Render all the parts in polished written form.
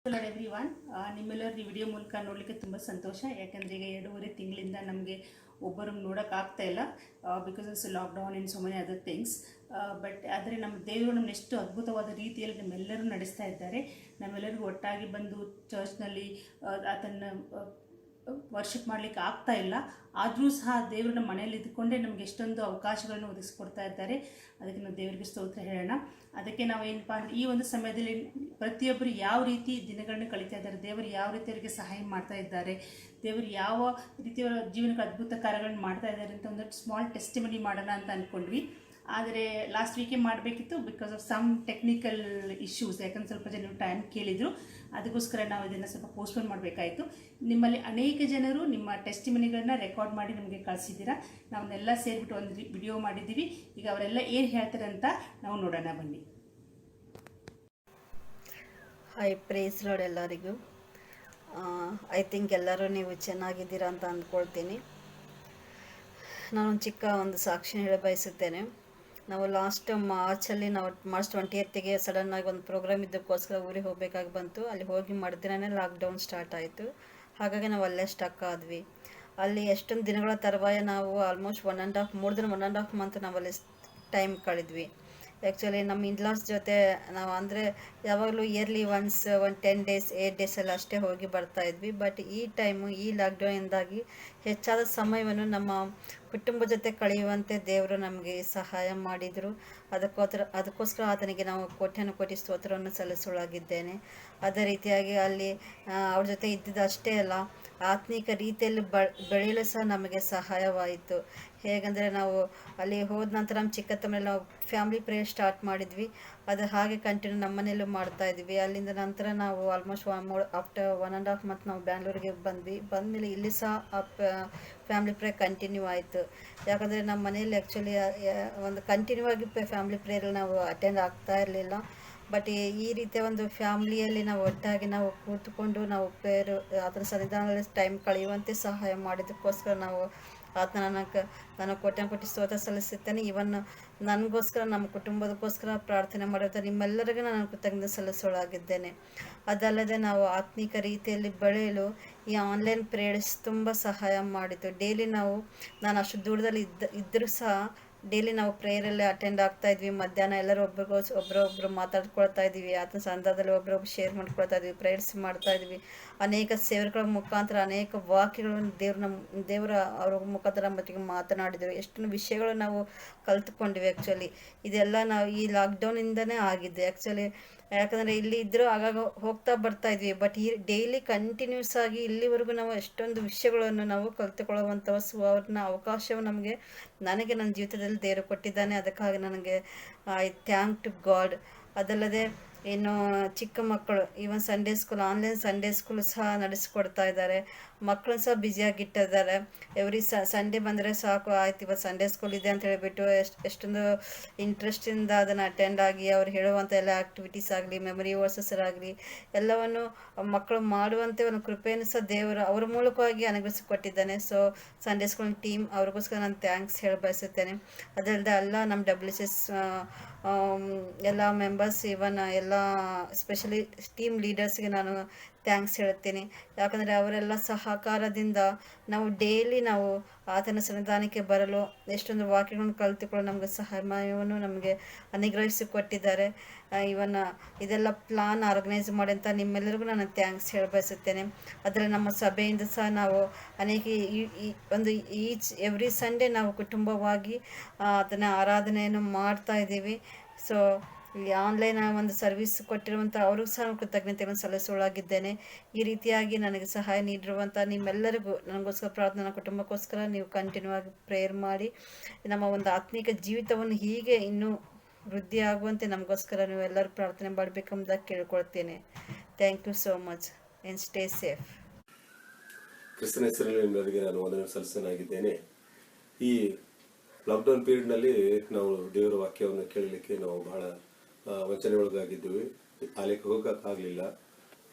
Hello everyone, ನಿಮ್ಮೆಲ್ಲರ ಈ video ಮೂಲಕ ನೋಡಲಿಕ್ಕೆ ತುಂಬ ಸಂತೋಷ. ಯಾಕಂದರೆ ಈಗ 2.5 ತಿಂಗಳಿಂದ ನಮಗೆ ಒಬ್ಬರನ್ನು ನೋಡೋಕ್ಕಾಗ್ತಾ ಇಲ್ಲ, because it's lockdown in so many other things. But ಆದರೆ ನಮ್ಮ ದೇವರು ನಮ್ಮನ್ನು ಎಷ್ಟು ಅದ್ಭುತವಾದ ರೀತಿಯಲ್ಲಿ ನಮ್ಮೆಲ್ಲರೂ ನಡೆಸ್ತಾ ಇದ್ದಾರೆ. ನಮ್ಮೆಲ್ಲರಿಗೂ ಒಟ್ಟಾಗಿ ಬಂದು ಚರ್ಚ್ನಲ್ಲಿ ಅದನ್ನು ವರ್ಷಪ್ ಮಾಡಲಿಕ್ಕೆ ಆಗ್ತಾ ಇಲ್ಲ. ಆದರೂ ಸಹ ದೇವರು ನಮ್ಮ ಮನೆಯಲ್ಲಿ ಇದ್ದುಕೊಂಡೇ ನಮಗೆ ಎಷ್ಟೊಂದು ಅವಕಾಶಗಳನ್ನು ಒದಗಿಸ್ಕೊಡ್ತಾ ಇದ್ದಾರೆ. ಅದಕ್ಕೆ ನಾವು ದೇವರಿಗೆ ಸ್ತೋತ್ರ ಹೇಳೋಣ. ಅದಕ್ಕೆ ನಾವು ಏನಪ್ಪ ಅಂದರೆ ಈ ಒಂದು ಸಮಯದಲ್ಲಿ ಪ್ರತಿಯೊಬ್ಬರು ಯಾವ ರೀತಿ ದಿನಗಳನ್ನು ಕಳೀತಾ ಇದ್ದಾರೆ, ದೇವರು ಯಾವ ರೀತಿ ಅವರಿಗೆ ಸಹಾಯ ಮಾಡ್ತಾ ಇದ್ದಾರೆ, ದೇವರು ಯಾವ ರೀತಿಯ ಜೀವನಕ್ಕೆ ಅದ್ಭುತ ಕಾರ್ಯಗಳನ್ನು ಮಾಡ್ತಾ ಇದ್ದಾರೆ ಅಂತ ಒಂದು ಸ್ಮಾಲ್ ಟೆಸ್ಟಿಮನಿ ಮಾಡೋಣ ಅಂತ ಅಂದ್ಕೊಂಡ್ವಿ. ಆದರೆ ಲಾಸ್ಟ್ ವೀಕೇ ಮಾಡಬೇಕಿತ್ತು, because of some technical issues. ಯಾಕಂದ್ರೆ ಸ್ವಲ್ಪ ಜನ ಟೈಮ್ ಕೇಳಿದರು, ಅದಕ್ಕೋಸ್ಕರ ನಾವು ಇದನ್ನು ಸ್ವಲ್ಪ ಪೋಸ್ಟ್ಪೋನ್ ಮಾಡಬೇಕಾಯಿತು. ನಿಮ್ಮಲ್ಲಿ ಅನೇಕ ಜನರು ನಿಮ್ಮ ಟೆಸ್ಟಿಮನಿಗಳನ್ನ ರೆಕಾರ್ಡ್ ಮಾಡಿ ನಮಗೆ ಕಳಿಸಿದ್ದೀರಾ. ನಾವನ್ನೆಲ್ಲ ಸೇರಿಬಿಟ್ಟು ಒಂದು ವಿಡಿಯೋ ಮಾಡಿದ್ದೀವಿ. ಈಗ ಅವರೆಲ್ಲ ಏನು ಹೇಳ್ತಾರೆ ಅಂತ ನಾವು ನೋಡೋಣ, ಬನ್ನಿ. ಹಾಯ್, ಪ್ರೇಸ್ ಲಾರ್ಡ್ ಎಲ್ಲರಿಗೂ. ಐ ಥಿಂಕ್ ಎಲ್ಲರೂ ನೀವು ಚೆನ್ನಾಗಿದ್ದೀರಾ ಅಂತ ಅಂದ್ಕೊಳ್ತೀನಿ. ನಾನೊಂದು ಚಿಕ್ಕ ಸಾಕ್ಷಿ ಹೇಳ ಬಯಸುತ್ತೇನೆ. ನಾವು ಲಾಸ್ಟ್ ಮಾರ್ಚಲ್ಲಿ ಮಾರ್ಚ್ 20ಗೆ ಸಡನ್ನಾಗಿ ಒಂದು ಪ್ರೋಗ್ರಾಮ್ ಇದ್ದಕ್ಕೋಸ್ಕರ ಊರಿಗೆ ಹೋಗಬೇಕಾಗಿ ಬಂತು. ಅಲ್ಲಿ ಹೋಗಿ ಮಾಡಿದ್ರೇ ಲಾಕ್ಡೌನ್ ಸ್ಟಾರ್ಟ್ ಆಯಿತು. ಹಾಗಾಗಿ ನಾವು ಅಲ್ಲೇ ಸ್ಟಕ್ ಆದ್ವಿ. ಅಲ್ಲಿ ಎಷ್ಟೊಂದು ದಿನಗಳ ತರುವಾಯ ನಾವು ಆಲ್ಮೋಸ್ಟ್ more than 1.5 ಮಂತ್ ನಾವಲ್ಲಿ ಟೈಮ್ ಕಳೆದ್ವಿ. ಆ್ಯಕ್ಚುಲಿ ನಮ್ಮ ಇನ್ಲಾಸ್ ಜೊತೆ ನಾವು ಅಂದರೆ ಯಾವಾಗಲೂ ಇಯರ್ಲಿ ಒನ್ಸ್ 10 days 8 days ಎಲ್ಲ ಅಷ್ಟೇ ಹೋಗಿ ಬರ್ತಾಯಿದ್ವಿ. ಬಟ್ ಈ ಟೈಮು ಈ ಲಾಕ್ಡೌನಿಂದಾಗಿ ಹೆಚ್ಚಾದ ಸಮಯವನ್ನು ನಮ್ಮ ಕುಟುಂಬ ಜೊತೆ ಕಳೆಯುವಂತೆ ದೇವರು ನಮಗೆ ಸಹಾಯ ಮಾಡಿದರು. ಅದಕ್ಕೋಸ್ಕರ ಆತನಿಗೆ ನಾವು ಕೋಟಿ ಸ್ತೋತ್ರವನ್ನು ಸಲ್ಲಿಸೊಳಗಿದ್ದೇನೆ. ಅದೇ ರೀತಿಯಾಗಿ ಅಲ್ಲಿ ಅವ್ರ ಜೊತೆ ಇದ್ದಿದ್ದು ಅಷ್ಟೇ ಅಲ್ಲ, ಆತ್ಮಿಕ ರೀತಿಯಲ್ಲಿ ಬೆಳೆಯಲು ಸಹ ನಮಗೆ ಸಹಾಯವಾಯಿತು. ಹೇಗೆಂದರೆ ನಾವು ಅಲ್ಲಿ ಹೋದ ನಂತರ ನಮ್ಮ ಚಿಕ್ಕತ್ತಮ್ಮಲ್ಲಿ ನಾವು ಫ್ಯಾಮಿಲಿ ಪ್ರೇಯರ್ ಸ್ಟಾರ್ಟ್ ಮಾಡಿದ್ವಿ. ಅದು ಹಾಗೆ ಕಂಟಿನ್ಯೂ ನಮ್ಮ ಮನೆಯಲ್ಲೂ ಮಾಡ್ತಾಯಿದ್ವಿ. ಅಲ್ಲಿಂದ ನಂತರ ನಾವು ಆಲ್ಮೋಸ್ಟ್ ಆಫ್ಟರ್ 1.5 ಮಂತ್ ನಾವು ಬ್ಯಾಂಗ್ಳೂರಿಗೆ ಬಂದಮೇಲೆ ಇಲ್ಲಿ ಸಹ ಫ್ಯಾಮಿಲಿ ಪ್ರೇಯರ್ ಕಂಟಿನ್ಯೂ ಆಯಿತು. ಯಾಕಂದರೆ ನಮ್ಮ ಮನೆಯಲ್ಲಿ ಆ್ಯಕ್ಚುಲಿ ಒಂದು ಕಂಟಿನ್ಯೂ ಆಗಿ ಫ್ಯಾಮಿಲಿ ಪ್ರೇಯರ್ ನಾವು ಅಟೆಂಡ್ ಆಗ್ತಾ ಇರಲಿಲ್ಲ. ಬಟ್ ಈ ರೀತಿಯ ಒಂದು ಫ್ಯಾಮ್ಲಿಯಲ್ಲಿ ನಾವು ಒಟ್ಟಾಗಿ ನಾವು ಕೂತ್ಕೊಂಡು ನಾವು ಪ್ರೇಯರ್ ಅದರ ಸನ್ನಿಧಾನದಲ್ಲಿ ಟೈಮ್ ಕಳೆಯುವಂತೆ ಸಹಾಯ ಮಾಡಿದ್ದಕ್ಕೋಸ್ಕರ ನಾವು ನಾನು ಕೋಟಿ ಸ್ತೋತ್ರ ಸಲ್ಲಿಸುತ್ತೇನೆ. ಇವನ್ ನನಗೋಸ್ಕರ ನಮ್ಮ ಕುಟುಂಬದಕ್ಕೋಸ್ಕರ ಪ್ರಾರ್ಥನೆ ಮಾಡಿರ್ತಾರೆ ನಿಮ್ಮೆಲ್ಲರಿಗೂ ನಾನು ಕೃತಜ್ಞತೆ ಸಲ್ಲಿಸೋಳಾಗಿದ್ದೇನೆ. ಅದಲ್ಲದೆ ನಾವು ಆತ್ಮಿಕ ರೀತಿಯಲ್ಲಿ ಬೆಳೆಯಲು ಈ ಆನ್ಲೈನ್ ಪ್ರೇಯರ್ಸ್ ತುಂಬ ಸಹಾಯ ಮಾಡಿತು. ಡೈಲಿ ನಾನು ಅಷ್ಟು ದೂರದಲ್ಲಿ ಇದ್ದರೂ ಸಹ ಡೈಲಿ ನಾವು ಪ್ರೇಯರಲ್ಲಿ ಅಟೆಂಡ್ ಆಗ್ತಾ ಇದ್ವಿ. ಮಧ್ಯಾಹ್ನ ಎಲ್ಲರೂ ಒಬ್ಬರೊಬ್ಬರು ಮಾತಾಡ್ಕೊಳ್ತಾ ಇದ್ವಿ. ಆತನ ಸಂದರ್ಭದಲ್ಲಿ ಒಬ್ಬರೊಬ್ರು ಶೇರ್ ಮಾಡ್ಕೊಳ್ತಾ ಇದ್ವಿ, ಪ್ರೇಯರ್ಸ್ ಮಾಡ್ತಾ ಇದ್ವಿ. ಅನೇಕ ಸೇವರ್ಗಳ ಮುಖಾಂತರ ಅನೇಕ ವಾಕ್ಯಗಳನ್ನು ದೇವರ ಅವ್ರ ಮುಖಾಂತರ ಮಟ್ಟಿಗೆ ಮಾತನಾಡಿದರು. ಎಷ್ಟೊಂದು ವಿಷಯಗಳು ನಾವು ಕಲ್ತ್ಕೊಂಡ್ವಿ. ಆ್ಯಕ್ಚುಲಿ ಇದೆಲ್ಲ ನಾವು ಈ ಲಾಕ್ಡೌನಿಂದನೇ ಆಗಿದ್ದು. ಯಾಕಂದರೆ ಇಲ್ಲಿ ಇದ್ದರೂ ಆಗಾಗ ಹೋಗ್ತಾ ಬರ್ತಾ ಇದ್ವಿ. ಬಟ್ ಈ ಡೈಲಿ ಕಂಟಿನ್ಯೂಸ್ ಆಗಿ ಇಲ್ಲಿವರೆಗೂ ನಾವು ಎಷ್ಟೊಂದು ವಿಷಯಗಳನ್ನು ನಾವು ಕಲ್ತುಕೊಳ್ಳುವಂಥ ಸುವರ್ಣ ಅವಕಾಶವು ನನಗೆ ನನ್ನ ಜೀವಿತದಲ್ಲಿ ದೇವರು ಕೊಟ್ಟಿದ್ದಾನೆ. ಅದಕ್ಕಾಗಿ ನನಗೆ ಐ ಥ್ಯಾಂಕ್ ಟು ಗಾಡ್. ಅದಲ್ಲದೆ ಇನ್ನು ಚಿಕ್ಕ ಮಕ್ಕಳು even Sunday school, online Sunday school ಸಹ ನಡೆಸಿಕೊಡ್ತಾ ಇದ್ದಾರೆ. ಮಕ್ಕಳು ಸಹ ಬ್ಯುಸಿಯಾಗಿಟ್ಟಿದ್ದಾರೆ. ಎವ್ರಿ ಸಂಡೇ ಬಂದರೆ ಸಾಕು, ಆಯ್ತು ಇವತ್ತು ಸಂಡೇ ಸ್ಕೂಲ್ ಇದೆ ಅಂತ ಹೇಳಿಬಿಟ್ಟು ಎಷ್ಟೊಂದು ಇಂಟ್ರೆಸ್ಟಿಂದ ಅದನ್ನು ಅಟೆಂಡ್ ಆಗಿ ಅವ್ರು ಹೇಳುವಂಥ ಎಲ್ಲ ಆ್ಯಕ್ಟಿವಿಟೀಸ್ ಆಗಲಿ, ಮೆಮೊರಿ ವರ್ಸಸ್ ಆಗಲಿ, ಎಲ್ಲವನ್ನು ಮಕ್ಕಳು ಮಾಡುವಂತೆ ಒಂದು ಕೃಪೆಯನ್ನು ಸಹ ದೇವರು ಅವರ ಮೂಲಕವಾಗಿ ಅನುಗ್ರಹಿಸಿಕೊಟ್ಟಿದ್ದಾನೆ. ಸೊ ಸಂಡೇ ಸ್ಕೂಲ್ ಟೀಮ್ ಅವ್ರಿಗೋಸ್ಕರ ನಾನು ಥ್ಯಾಂಕ್ಸ್ ಹೇಳ ಬಯಸುತ್ತೇನೆ. ಅದಲ್ಲದೆ ಎಲ್ಲ ನಮ್ಮ WCS ಎಲ್ಲ ಮೆಂಬರ್ಸ್, ಇವನ್ ಎಲ್ಲ ಸ್ಪೆಷಲಿ ಟೀಮ್ ಲೀಡರ್ಸ್ಗೆ ನಾನು ಥ್ಯಾಂಕ್ಸ್ ಹೇಳ್ತೀನಿ. ಯಾಕಂದರೆ ಅವರೆಲ್ಲ ಸಹಕಾರದಿಂದ ನಾವು ಡೈಲಿ ನಾವು ಆತನ ಸನ್ನಿಧಾನಕ್ಕೆ ಬರಲು ಎಷ್ಟೊಂದು ವಾಕ್ಯಗಳನ್ನು ಕಲಿತುಕೊಳ್ಳಲು ನಮಗೆ ಸಹಾಯವನ್ನು ನಮಗೆ ಅನುಗ್ರಹಿಸಿಕೊಟ್ಟಿದ್ದಾರೆ. ಇವನ್ ಇದೆಲ್ಲ ಪ್ಲಾನ್ ಆರ್ಗನೈಸ್ ಮಾಡಿ ಅಂತ ನಿಮ್ಮೆಲ್ಲರಿಗೂ ನಾನು ಥ್ಯಾಂಕ್ಸ್ ಹೇಳ ಬಯಸುತ್ತೇನೆ. ಅದರಲ್ಲಿ ನಮ್ಮ ಸಭೆಯಿಂದ ಸಹ ನಾವು ಅನೇಕ ಎವ್ರಿ ಸಂಡೇ ನಾವು ಕುಟುಂಬವಾಗಿ ಅದನ್ನು ಆರಾಧನೆಯನ್ನು ಮಾಡ್ತಾ ಇದ್ದೀವಿ. ಸೊ ಈ ಆನ್ಲೈನ್ ಒಂದು ಸರ್ವಿಸ್ ಕೊಟ್ಟಿರುವಂಥ ಅವ್ರಿಗೂ ಸಹ ಕೃತಜ್ಞತೆಗಳನ್ನು ಸಲ್ಲಿಸೋಳಾಗಿದ್ದೇನೆ. ಈ ರೀತಿಯಾಗಿ ನನಗೆ ಸಹಾಯ ನೀಡಿರುವಂಥ ನಿಮ್ಮೆಲ್ಲರಿಗೂ ನನಗೋಸ್ಕರ ಪ್ರಾರ್ಥನೆ, ನನ್ನ ಕುಟುಂಬಕ್ಕೋಸ್ಕರ ನೀವು ಕಂಟಿನ್ಯೂ ಆಗಿ ಪ್ರೇಯರ್ ಮಾಡಿ ನಮ್ಮ ಒಂದು ಆತ್ಮಿಕ ಜೀವಿತವನ್ನು ಹೀಗೆ ಇನ್ನೂ ವೃದ್ಧಿ ಆಗುವಂತೆ ನಮಗೋಸ್ಕರ ನೀವು ಎಲ್ಲರೂ ಪ್ರಾರ್ಥನೆ ಮಾಡಬೇಕೆಂಬುದ ಕೇಳ್ಕೊಳ್ತೇನೆ. Thank you so much and stay safe. ಕ್ರಿಸ್ತನ ಹೆಸರಲ್ಲಿ ನಿಮ್ಮವರಿಗೆ ನಾನು ವಂದನೆ ಸಲ್ಲಿಸನಾಗಿದ್ದೇನೆ. ಈ ಲಾಕ್ಡೌನ್ ಪೀರಿಯಡ್ನಲ್ಲಿ ನಾವು ದೇವರ ವಾಕ್ಯವನ್ನು ಕೇಳಲಿಕ್ಕೆ ನಾವು ಬಹಳ ವಂಚನೆ ಒಳಗಾಗಿದ್ದೀವಿ. ಆಲಯಕ್ಕೆ ಹೋಗೋಕ್ಕಾಗಲಿಲ್ಲ.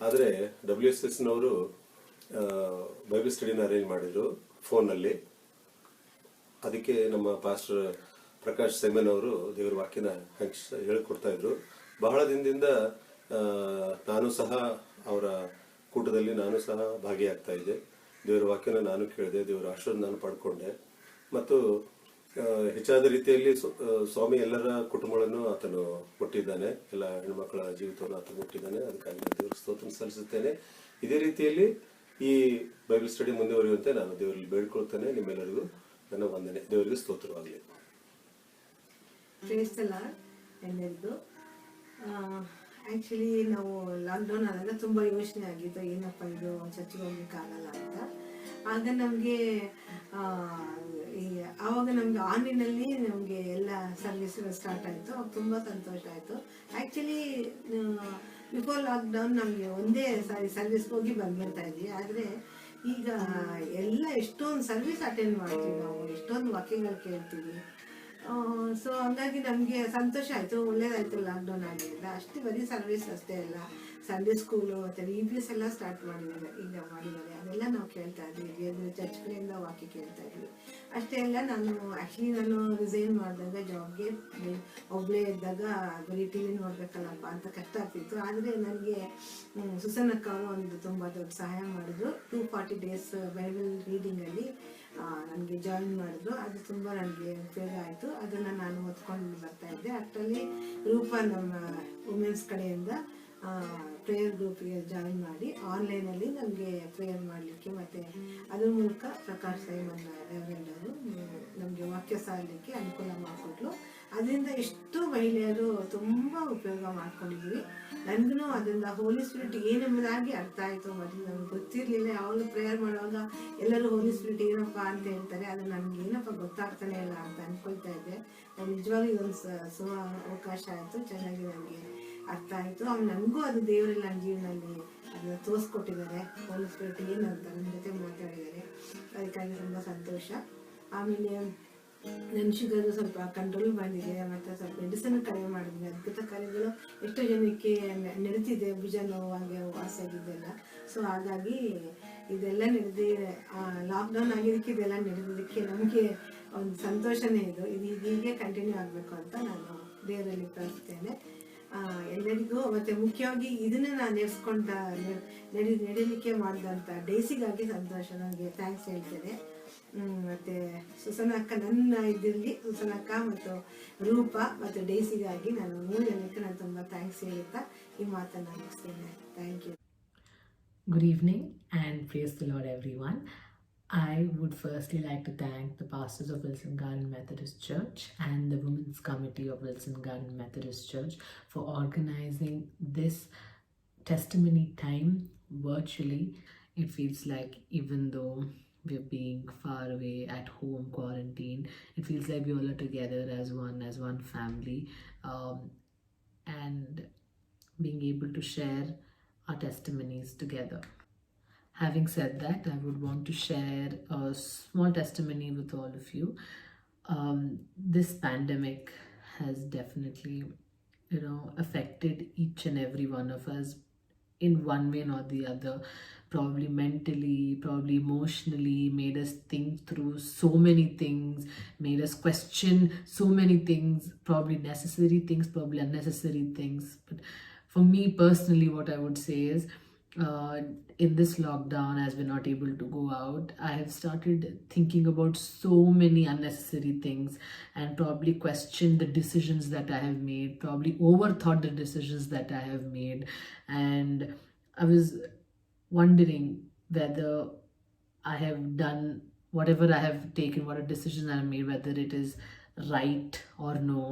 ಆದರೆ WSSನವರು ಬೈಬಲ್ ಸ್ಟಡಿನ ಅರೇಂಜ್ ಮಾಡಿದರು ಫೋನ್ನಲ್ಲಿ. ಅದಕ್ಕೆ ನಮ್ಮ ಪಾಸ್ಟರ್ ಪ್ರಕಾಶ್ ಸೆಮೆನ್ ಅವರು ದೇವರ ವಾಕ್ಯನ ಹೇಳಿಕೊಡ್ತಾ ಇದ್ರು. ಬಹಳ ದಿನದಿಂದ ನಾನು ಸಹ ಅವರ ಕೂಟದಲ್ಲಿ ನಾನು ಸಹ ಭಾಗಿಯಾಗ್ತಾ ಇದ್ದೆ. ದೇವರ ವಾಕ್ಯನ ನಾನು ಕೇಳಿದೆ, ದೇವರ ಆಶೀರ್ವಾದ ನಾನು ಪಡ್ಕೊಂಡೆ. ಮತ್ತು ಹೆಚ್ಚಾದ ರೀತಿಯಲ್ಲಿ ಸ್ವಾಮಿ ಎಲ್ಲರ ಕುಟುಂಬಗಳನ್ನು ಆತನು ಮುಟ್ಟಿದ್ದಾನೆ, ಎಲ್ಲ ಹೆಣ್ಮಕ್ಕಳ ಜೀವಿತವನ್ನು ಆತನು ಮುಟ್ಟಿದ್ದಾನೆ. ಅದಕ್ಕಾಗಿ ನಾನು ದೇವರ ಸ್ತೋತ್ರ ಸಲ್ಲಿಸುತ್ತೇನೆ. ಇದೇ ರೀತಿಯಲ್ಲಿ ಈ ಬೈಬಲ್ ಸ್ಟಡಿ ಮುಂದುವರಿಯುವಂತೆ ನಾನು ದೇವರಲ್ಲಿ ಬೇಡ್ಕೊಳ್ತೇನೆ. ನಿಮ್ಮೆಲ್ಲರಿಗೂ ನನ್ನ ವಂದನೆ. ದೇವರಿಗೆ ಸ್ತೋತ್ರವಾಗಲಿ. ಪ್ರೈಸ್ ದ ಲಾರ್ಡ್ ಎಲ್ಲರಿಗೂ. ಆ್ಯಕ್ಚುಲಿ ನಾವು ಲಾಕ್ಡೌನ್ ಆದಾಗ ತುಂಬ ಯೋಚನೆ ಆಗಿತ್ತು, ಏನಪ್ಪ ಇದು ಚರ್ಚಿಗೆ ಹೋಗ್ಲಿಕ್ಕಾಗಲ್ಲ ಅಂತ. ಆಗ ನಮಗೆ ಆವಾಗ ನಮಗೆ ಆನ್ಲೈನಲ್ಲಿ ನಮಗೆ ಎಲ್ಲ ಸರ್ವಿಸ್ಗಳು ಸ್ಟಾರ್ಟ್ ಆಯಿತು. ಅವಾಗ ತುಂಬ ಸಂತೋಷ ಆಯಿತು. ಆ್ಯಕ್ಚುಲಿ ಬಿಫೋರ್ ಲಾಕ್ಡೌನ್ ನಮಗೆ ಒಂದೇ ಸಾರಿ ಸರ್ವಿಸ್ಗೆ ಹೋಗಿ ಬಂದ್ಬಿಡ್ತಾ ಇದ್ವಿ. ಆದರೆ ಈಗ ಎಲ್ಲ ಎಷ್ಟೊಂದು ಸರ್ವಿಸ್ ಅಟೆಂಡ್ ಮಾಡ್ತೀವಿ, ನಾವು ಎಷ್ಟೊಂದು ವಾಕ್ಯಗಳು ಕೇಳ್ತೀವಿ. ಸೊ ಹಂಗಾಗಿ ನಮಗೆ ಸಂತೋಷ ಆಯಿತು, ಒಳ್ಳೇದಾಯಿತು ಲಾಕ್ಡೌನ್ ಆಗಿದ್ದರಿಂದ. ಅಷ್ಟೇ ಬರೀ ಸರ್ವಿಸ್ ಅಷ್ಟೇ ಅಲ್ಲ, ಸಂಡೇ ಸ್ಕೂಲು ಮತ್ತು VBS ಎಲ್ಲ ಸ್ಟಾರ್ಟ್ ಮಾಡಿದ್ದಾರೆ. ಅದೆಲ್ಲ ನಾವು ಕೇಳ್ತಾ ಇದ್ವಿ, ಚರ್ಚ್ ಕಡೆಯಿಂದ ವಾಕ್ಯ ಕೇಳ್ತಾ ಇದ್ವಿ. ಅಷ್ಟೇ ಅಲ್ಲ, ನಾನು ರಿಸೈನ್ ಮಾಡಿದಾಗ ಜಾಬ್ಗೆ ಒಬ್ಬಳೇ ಇದ್ದಾಗ ಬರೀ TV ನೋಡ್ಬೇಕಲ್ಲಪ್ಪ ಅಂತ ಕಷ್ಟ ಆಗ್ತಿತ್ತು. ಆದರೆ ನನಗೆ ಸುಸನ್ನಕ್ಕ ಒಂದು ತುಂಬ ದೊಡ್ಡ ಸಹಾಯ ಮಾಡಿದ್ರು. 240 days ಬೈಬಲ್ ರೀಡಿಂಗಲ್ಲಿ ನನಗೆ ಜಾಯಿನ್ ಮಾಡಿದ್ರು. ಅದು ತುಂಬ ನನಗೆ ಉಪಯೋಗ ಆಯಿತು. ಅದನ್ನು ನಾನು ಓದ್ಕೊಂಡು ಬರ್ತಾ ಇದ್ದೆ. ಅಷ್ಟರಲ್ಲಿ ರೂಪ ನಮ್ಮ ವುಮೆನ್ಸ್ ಕಡೆಯಿಂದ ಪ್ರೇಯರ್ ಗ್ರೂಪ್ಗೆ ಜಾಯಿನ್ ಮಾಡಿ ಆನ್ಲೈನಲ್ಲಿ ನಮಗೆ ಪ್ರೇಯರ್ ಮಾಡಲಿಕ್ಕೆ ಮತ್ತು ಅದ್ರ ಮೂಲಕ ಪ್ರಕಾಶ್ ಸೈಮನ್ ರೆವರೆಂಡರು ನಮಗೆ ವಾಕ್ಯ ಸಾರಲಿಕ್ಕೆ ಅನುಕೂಲ ಮಾಡಿಕೊಟ್ಲು. ಅದರಿಂದ ಎಷ್ಟು ಮಹಿಳೆಯರು ತುಂಬ ಉಪಯೋಗ ಮಾಡ್ಕೊಂಡಿದ್ವಿ. ನನಗೂ ಅದರಿಂದ ಹೋಲಿ ಸ್ಪಿರಿಟ್ ಏನೆಂಬುದಾಗಿ ಅರ್ಥ ಆಯಿತು. ಮೊದಲು ನನಗೆ ಗೊತ್ತಿರಲಿಲ್ಲ. ಯಾವಾಗಲೂ ಪ್ರೇಯರ್ ಮಾಡುವಾಗ ಎಲ್ಲರೂ ಹೋಲಿ ಸ್ಪಿರಿಟ್ ಏನಪ್ಪ ಅಂತ ಹೇಳ್ತಾರೆ, ಅದು ನನಗೆ ಏನಪ್ಪ ಗೊತ್ತಾಗ್ತಾನೆ ಇಲ್ಲ ಅಂತ ಅಂದ್ಕೊಳ್ತಾ ಇದ್ದೆ. ನಾನು ನಿಜವಾಗ್ಲೂ ಇದೊಂದು ಅವಕಾಶ ಆಯಿತು, ಚೆನ್ನಾಗಿ ನನಗೆ ಅರ್ಥ ಆಯಿತು. ಆಮೇಲೆ ನನಗೂ ಅದು ದೇವರಲ್ಲಿ ನನ್ನ ಜೀವನದಲ್ಲಿ ಅದನ್ನು ತೋರಿಸ್ಕೊಟ್ಟಿದ್ದಾರೆ. ಹೋಲಿ ಸ್ಪಿರಿಟ್ ಏನು ಅಂತ ನನ್ನ ಜೊತೆ ಮಾತಾಡಿದ್ದಾರೆ. ಅದಕ್ಕಾಗಿ ತುಂಬ ಸಂತೋಷ. ಆಮೇಲೆ ನನ್ನ ಶುಗರು ಸ್ವಲ್ಪ ಕಂಟ್ರೋಲ್ ಬಂದಿದೆ, ಮತ್ತು ಸ್ವಲ್ಪ ಮೆಡಿಸಿನ್ ಕಡಿಮೆ ಮಾಡಿದ್ದೀನಿ. ಅದ್ಭುತ ಕಾರ್ಯಗಳು ಎಷ್ಟೋ ಜನಕ್ಕೆ ನಡೀತಿದೆ, ಭುಜ ನೋವು ಹಾಗೆ ವಾಸಿಯಾಗಿದ್ದೆಲ್ಲ. ಸೊ ಹಾಗಾಗಿ ಇದೆಲ್ಲ ನಡೆದಿದೆ. ಲಾಕ್ಡೌನ್ ಆಗಿದ್ದಕ್ಕೆ ಇದೆಲ್ಲ ನಡೆದಿದ್ದಕ್ಕೆ ನಮಗೆ ಒಂದು ಸಂತೋಷನೇ ಇದು ಹೀಗೆ ಕಂಟಿನ್ಯೂ ಆಗಬೇಕು ಅಂತ ನಾನು ದೇವರಲ್ಲಿ ಪ್ರಾರ್ಥಿಸ್ತೇನೆ. ಎಲ್ಲರಿಗೂ ಮತ್ತು ಮುಖ್ಯವಾಗಿ ಇದನ್ನು ನಾನು ನಡೀಲಿಕ್ಕೆ ಮಾಡಿದಂಥ ಡೇಸಿಗಾಗಿ ಸಂತೋಷ, ನನಗೆ ಥ್ಯಾಂಕ್ಸ್ ಹೇಳ್ತೇನೆ. ಮತ್ತು ಸುಸನಕ್ಕ, ನನ್ನ ಇದರಲ್ಲಿ ಸುಸನಕ್ಕ ಮತ್ತು ರೂಪ ಮತ್ತು ಡೇಸಿಗಾಗಿ ನಾನು 3 ಜನಕ್ಕೆ ನಾನು ತುಂಬ ಥ್ಯಾಂಕ್ಸ್ ಹೇಳುತ್ತಾ ಈ ಮಾತನ್ನು ಮುಗಿಸ್ತೇನೆ. Thank you. Good evening and praise the Lord, everyone. I would firstly like to thank the pastors of Wilson Garden Methodist Church and the Women's Committee of Wilson Garden Methodist Church for organizing this testimony time virtually. It feels like even though we're being far away at home, quarantine, it feels like we all are together as one family, and being able to share our testimonies together. Having said that, I would want to share a small testimony with all of you. This pandemic has definitely, affected each and every one of us in one way or the other, probably mentally, probably emotionally, made us think through so many things, made us question so many things, probably necessary things, probably unnecessary things. But for me personally, what I would say is, in this lockdown, as we're not able to go out, I have started thinking about so many unnecessary things and probably questioned the decisions that I have made, probably overthought the decisions that I have made. And I was wondering whether I have done whatever I have taken, what decisions I have made, whether it is right or no.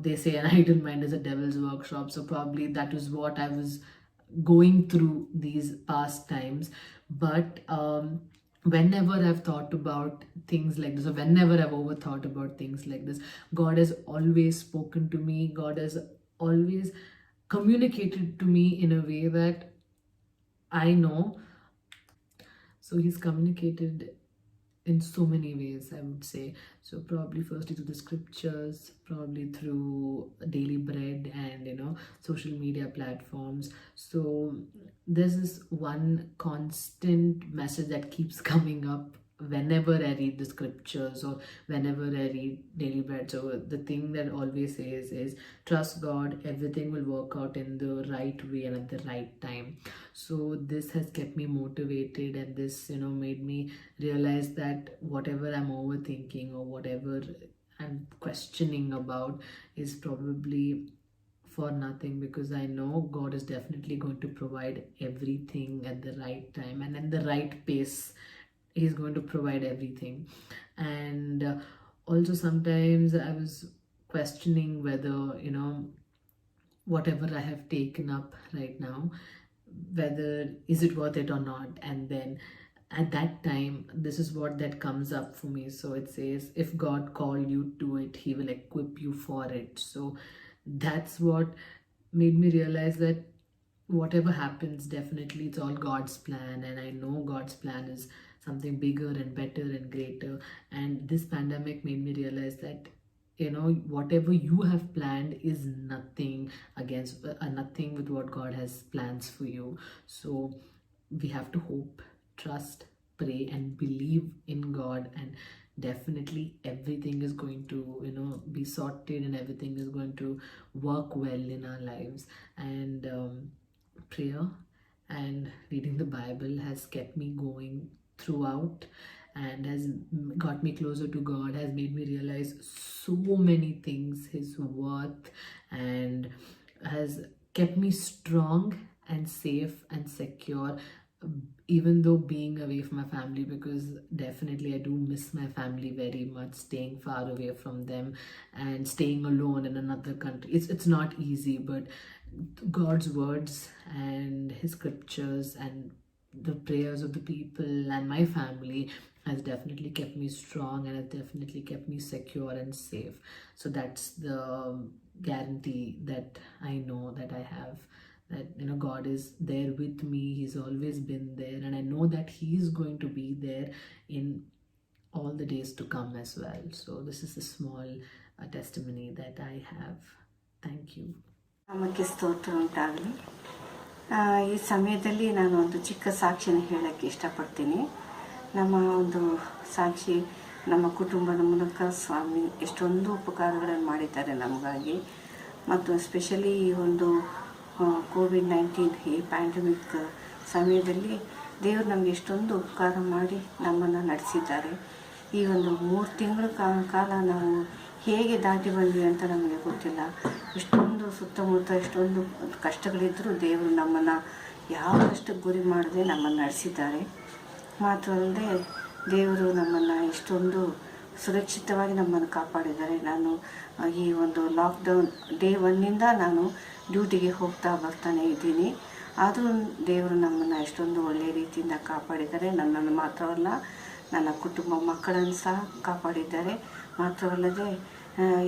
They say an idle mind is a devil's workshop. So probably that was what I was going through these past times. But whenever I've thought about things like this, or whenever I've overthought about things like this, God has always spoken to me. God has always communicated to me in a way that I know. So He's communicated in so many ways, I would say. So probably firstly through the scriptures, probably through daily bread and social media platforms. So there's this one constant message that keeps coming up whenever I read the scriptures or whenever I read Daily Bread. So the thing that always says is trust God, everything will work out in the right way and at the right time. So this has kept me motivated, and this, you know, made me realize that whatever I'm overthinking or whatever I'm questioning about is probably for nothing, because I know God is definitely going to provide everything at the right time and at the right pace. He's going to provide everything. And also sometimes I was questioning whether, you know, whatever I have taken up right now, whether is it worth it or not. And then at that time, this is what that comes up for me. So it says, if God called you to it, he will equip you for it. So that's what made me realize that whatever happens, definitely it's all God's plan, and I know God's plan is something bigger and better and greater. And this pandemic made me realize that, you know, whatever you have planned is nothing against nothing with what God has plans for you. So we have to hope, trust, pray, and believe in God, and definitely everything is going to, you know, be sorted, and everything is going to work well in our lives. And prayer and reading the Bible has kept me going throughout, and has got me closer to God, has made me realize so many things, his worth, and has kept me strong and safe and secure, even though being away from my family, because definitely I do miss my family very much, staying far away from them and staying alone in another country. It's not easy, but God's words and his scriptures and the prayers of the people and my family has definitely kept me strong, and has definitely kept me secure and safe. So that's the guarantee that I know that I have, that, you know, God is there with me. He's always been there, and I know that he is going to be there in all the days to come as well. So this is a small testimony that I have. Thank you. ನಾಮಕ್ಕೆ ಸ್ತೋತ್ರ ಉಂಟಾಗಲಿ. ಈ ಸಮಯದಲ್ಲಿ ನಾನು ಒಂದು ಚಿಕ್ಕ ಸಾಕ್ಷಿನ ಹೇಳೋಕ್ಕೆ ಇಷ್ಟಪಡ್ತೀನಿ. ನಮ್ಮ ಒಂದು ಸಾಕ್ಷಿ, ನಮ್ಮ ಕುಟುಂಬದ ಮೂಲಕ ಸ್ವಾಮಿ ಎಷ್ಟೊಂದು ಉಪಕಾರಗಳನ್ನು ಮಾಡಿದ್ದಾರೆ ನಮಗಾಗಿ. ಮತ್ತು ಸ್ಪೆಷಲಿ ಈ ಒಂದು ಕೋವಿಡ್-19 ಈ ಪ್ಯಾಂಡಮಿಕ್ ಸಮಯದಲ್ಲಿ ದೇವರು ನಮಗೆ ಎಷ್ಟೊಂದು ಉಪಕಾರ ಮಾಡಿ ನಮ್ಮನ್ನು ನಡೆಸಿದ್ದಾರೆ. ಈ ಒಂದು 3 ತಿಂಗಳ ಕಾಲ ನಾವು ಹೇಗೆ ದಾಟಿ ಬಂದ್ವಿ ಅಂತ ನಮಗೆ ಗೊತ್ತಿಲ್ಲ. ಎಷ್ಟೊಂದು ಸುತ್ತಮುತ್ತ ಎಷ್ಟೊಂದು ಕಷ್ಟಗಳಿದ್ದರೂ ದೇವರು ನಮ್ಮನ್ನು ಯಾವ ಕಷ್ಟಕ್ಕೆ ಗುರಿ ಮಾಡದೆ ನಮ್ಮನ್ನು ನಡೆಸಿದ್ದಾರೆ. ಮಾತ್ರ ಅಲ್ಲದೆ ದೇವರು ನಮ್ಮನ್ನು ಎಷ್ಟೊಂದು ಸುರಕ್ಷಿತವಾಗಿ ನಮ್ಮನ್ನು ಕಾಪಾಡಿದ್ದಾರೆ. ನಾನು ಈ ಒಂದು ಲಾಕ್ಡೌನ್ ಡೇ 1ನಿಂದ ನಾನು ಡ್ಯೂಟಿಗೆ ಬರ್ತಾನೆ ಇದ್ದೀನಿ. ಆದರೂ ದೇವರು ನಮ್ಮನ್ನು ಎಷ್ಟೊಂದು ಒಳ್ಳೆಯ ರೀತಿಯಿಂದ ಕಾಪಾಡಿದ್ದಾರೆ. ನನ್ನನ್ನು ಮಾತ್ರವಲ್ಲ, ನನ್ನ ಕುಟುಂಬ ಮಕ್ಕಳನ್ನು ಸಹ ಕಾಪಾಡಿದ್ದಾರೆ. ಮಾತ್ರವಲ್ಲದೆ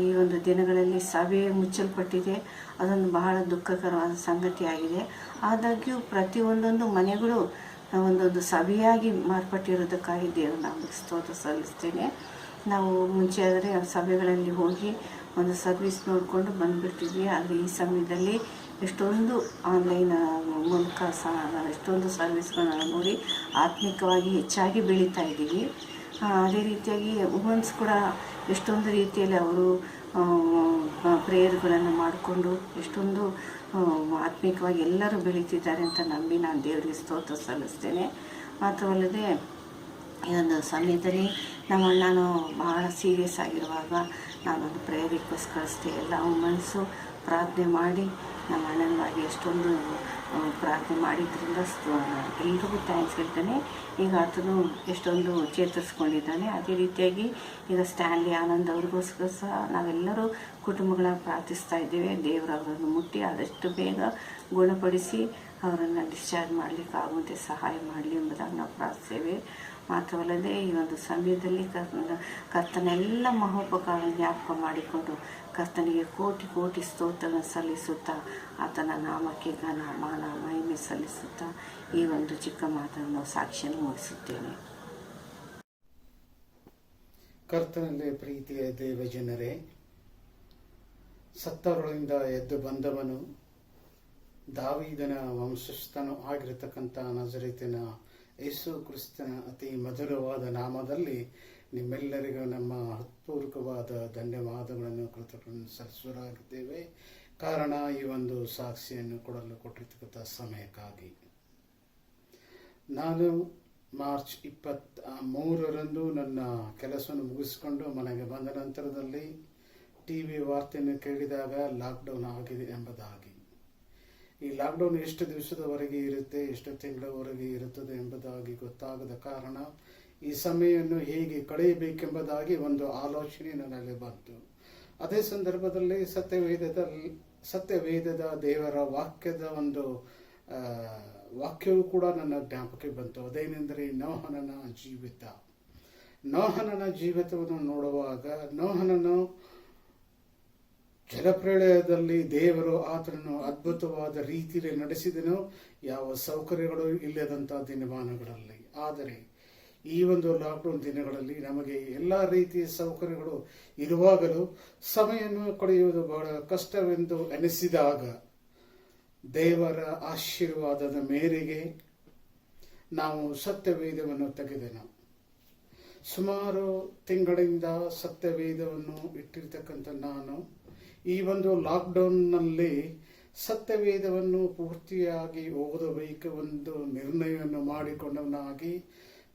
ಈ ಒಂದು ದಿನಗಳಲ್ಲಿ ಸಭೆ ಮುಚ್ಚಲ್ಪಟ್ಟಿದೆ. ಅದೊಂದು ಬಹಳ ದುಃಖಕರವಾದ ಸಂಗತಿಯಾಗಿದೆ. ಆದಾಗ್ಯೂ ಪ್ರತಿಯೊಂದೊಂದು ಮನೆಗಳು ಒಂದೊಂದು ಸಭೆಯಾಗಿ ಮಾರ್ಪಟ್ಟಿರೋದಕ್ಕಾಗಿ ದೇವರು ನಮಗೆ ಸ್ತೋತ್ರ ಸಲ್ಲಿಸ್ತೇನೆ. ನಾವು ಮುಂಚೆ ಆದರೆ ಸಭೆಗಳಲ್ಲಿ ಹೋಗಿ ಒಂದು ಸರ್ವಿಸ್ ನೋಡಿಕೊಂಡು ಬಂದುಬಿಡ್ತಿದ್ವಿ. ಆದರೆ ಈ ಸಮಯದಲ್ಲಿ ಎಷ್ಟೊಂದು ಆನ್ಲೈನ್ ಮೂಲಕ ಸಹ ಎಷ್ಟೊಂದು ಸರ್ವಿಸ್ಗಳನ್ನ ನೋಡಿ ಆತ್ಮಿಕವಾಗಿ ಹೆಚ್ಚಾಗಿ ಬೆಳೀತಾ ಇದ್ದೀವಿ. ಅದೇ ರೀತಿಯಾಗಿ ವುಮೆನ್ಸ್ ಕೂಡ ಎಷ್ಟೊಂದು ರೀತಿಯಲ್ಲಿ ಅವರು ಪ್ರೇಯರ್ಗಳನ್ನು ಮಾಡಿಕೊಂಡು ಎಷ್ಟೊಂದು ಆತ್ಮಿಕವಾಗಿ ಎಲ್ಲರೂ ಬೆಳೀತಿದ್ದಾರೆ ಅಂತ ನಂಬಿ ನಾನು ದೇವರಿಗೆ ಸ್ತೋತ್ರ ಸಲ್ಲಿಸ್ತೇನೆ. ಮಾತ್ರವಲ್ಲದೆ ಈ ಒಂದು ಸಮಯದಲ್ಲಿ ನಾನು ಬಹಳ ಸೀರಿಯಸ್ ಆಗಿರುವಾಗ ನಾನೊಂದು ಪ್ರೇಯರ್ ರಿಕ್ವೆಸ್ಟ್ ಕಳಿಸ್ದೆ. ಎಲ್ಲ ವುಮೆನ್ಸು ಪ್ರಾರ್ಥನೆ ಮಾಡಿ ನಮ್ಮ ಅಣ್ಣನಿಗಾಗಿ ಎಷ್ಟೊಂದು ಪ್ರಾರ್ಥನೆ ಮಾಡಿದ್ರಿಂದ ಎಲ್ರಿಗೂ ಥ್ಯಾಂಕ್ಸ್ ಹೇಳ್ತೇನೆ. ಈಗ ಆತನು ಎಷ್ಟೊಂದು ಚೇತರಿಸ್ಕೊಂಡಿದ್ದಾನೆ. ಅದೇ ರೀತಿಯಾಗಿ ಈಗ ಸ್ಟ್ಯಾನ್ಲಿ ಆನಂದ್ ಅವ್ರಿಗೋಸ್ಕರ ಸಹ ನಾವೆಲ್ಲರೂ ಕುಟುಂಬಗಳನ್ನ ಪ್ರಾರ್ಥಿಸ್ತಾ ಇದ್ದೇವೆ. ದೇವರು ಅವರನ್ನು ಮುಟ್ಟಿ ಆದಷ್ಟು ಬೇಗ ಗುಣಪಡಿಸಿ ಅವರನ್ನು ಡಿಸ್ಚಾರ್ಜ್ ಮಾಡಲಿಕ್ಕೆ ಆಗುವಂತೆ ಸಹಾಯ ಮಾಡಲಿ ಎಂಬುದಾಗಿ ನಾವು ಪ್ರಾರ್ಥಿಸ್ತೇವೆ. ಮಾತ್ರವಲ್ಲದೆ ಈ ಒಂದು ಸಮಯದಲ್ಲಿ ಕರ್ತನೆಲ್ಲ ಮಹೋಪಕಾರ ಜ್ಞಾಪಕ ಮಾಡಿಕೊಂಡು ಕರ್ತನಿಗೆ ಕೋಟಿ ಕೋಟಿ ಸ್ತೋತ್ರವನ್ನು ಸಲ್ಲಿಸುತ್ತಾ ಆತನ ನಾಮಕ್ಕೆ ಘನ ಮಾನ ಮಹಿಮೆ ಸಲ್ಲಿಸುತ್ತಾ ಈ ಒಂದು ಚಿಕ್ಕ ಮಾತನ್ನು ಸಾಕ್ಷಿಯನ್ನು ಮುಗಿಸುತ್ತೇನೆ. ಕರ್ತನಲ್ಲಿ ಪ್ರೀತಿಯ ದೇವಜನರೇ, ಸತ್ತವರಿಂದ ಎದ್ದು ಬಂದವನು, ದಾವೀದನ ವಂಶಸ್ಥನು ಆಗಿರತಕ್ಕಂಥ ನಜರೇತಿನ ಯೇಸು ಕ್ರಿಸ್ತನ ಅತಿ ಮಧುರವಾದ ನಾಮದಲ್ಲಿ ನಿಮ್ಮೆಲ್ಲರಿಗೂ ನಮ್ಮ ಹೃತ್ಪೂರ್ವಕವಾದ ಧನ್ಯವಾದಗಳನ್ನು ಕೃತಜ್ಞತೆಗಳನ್ನು ಸಲ್ಲಿಸುವರಾಗಿದ್ದೇವೆ. ಕಾರಣ ಈ ಒಂದು ಸಾಕ್ಷಿಯನ್ನು ಕೊಡಲು ಕೊಟ್ಟಿರ್ತಕ್ಕಂಥ ಸಮಯಕ್ಕಾಗಿ. ನಾನು ಮಾರ್ಚ್ 23ರಂದು ನನ್ನ ಕೆಲಸವನ್ನು ಮುಗಿಸಿಕೊಂಡು ಮನೆಗೆ ಬಂದ ನಂತರದಲ್ಲಿ TV ವಾರ್ತೆಯನ್ನು ಕೇಳಿದಾಗ ಲಾಕ್ಡೌನ್ ಆಗಿದೆ ಎಂಬುದಾಗಿ. ಈ ಲಾಕ್ಡೌನ್ ಎಷ್ಟು ದಿವಸದವರೆಗೆ ಇರುತ್ತೆ, ಎಷ್ಟು ತಿಂಗಳವರೆಗೆ ಇರುತ್ತದೆ ಎಂಬುದಾಗಿ ಗೊತ್ತಾಗದ ಕಾರಣ ಈ ಸಮಯವನ್ನು ಹೇಗೆ ಕಳೆಯಬೇಕೆಂಬುದಾಗಿ ಒಂದು ಆಲೋಚನೆ ನನ್ನಲ್ಲಿ ಬಂತು. ಅದೇ ಸಂದರ್ಭದಲ್ಲಿ ಸತ್ಯವೇದದ ದೇವರ ವಾಕ್ಯದ ಒಂದು ವಾಕ್ಯವು ಕೂಡ ನನ್ನ ಜ್ಞಾಪಕಕ್ಕೆ ಬಂತು. ಅದೇನೆಂದರೆ ನೋಹನನ ಜೀವಿತವನ್ನು ನೋಡುವಾಗ ನೋಹನನು ಜಲಪ್ರಳಯದಲ್ಲಿ ದೇವರು ಆತನನ್ನು ಅದ್ಭುತವಾದ ರೀತಿಯಲ್ಲಿ ನಡೆಸಿದನು, ಯಾವ ಸೌಕರ್ಯಗಳು ಇಲ್ಲದಂಥ ದಿನಮಾನಗಳಲ್ಲಿ. ಆದರೆ ಈ ಒಂದು ಲಾಕ್ಡೌನ್ ದಿನಗಳಲ್ಲಿ ನಮಗೆ ಎಲ್ಲ ರೀತಿಯ ಸೌಕರ್ಯಗಳು ಇರುವಾಗಲೂ ಸಮಯವನ್ನು ಕಳೆಯುವುದು ಬಹಳ ಕಷ್ಟವೆಂದು ಎನಿಸಿದಾಗ ದೇವರ ಆಶೀರ್ವಾದದ ಮೇರೆಗೆ ನಾವು ಸತ್ಯವೇದವನ್ನು ತೆಗೆದೆನು. ಸುಮಾರು ತಿಂಗಳಿಂದ ಸತ್ಯವೇದವನ್ನು ಇಟ್ಟಿರ್ತಕ್ಕಂಥ ನಾನು ಈ ಒಂದು ಲಾಕ್ಡೌನ್ನಲ್ಲಿ ಸತ್ಯವೇದವನ್ನು ಪೂರ್ತಿಯಾಗಿ ಓದಬೇಕು ಒಂದು ನಿರ್ಣಯವನ್ನು ಮಾಡಿಕೊಂಡವನಾಗಿ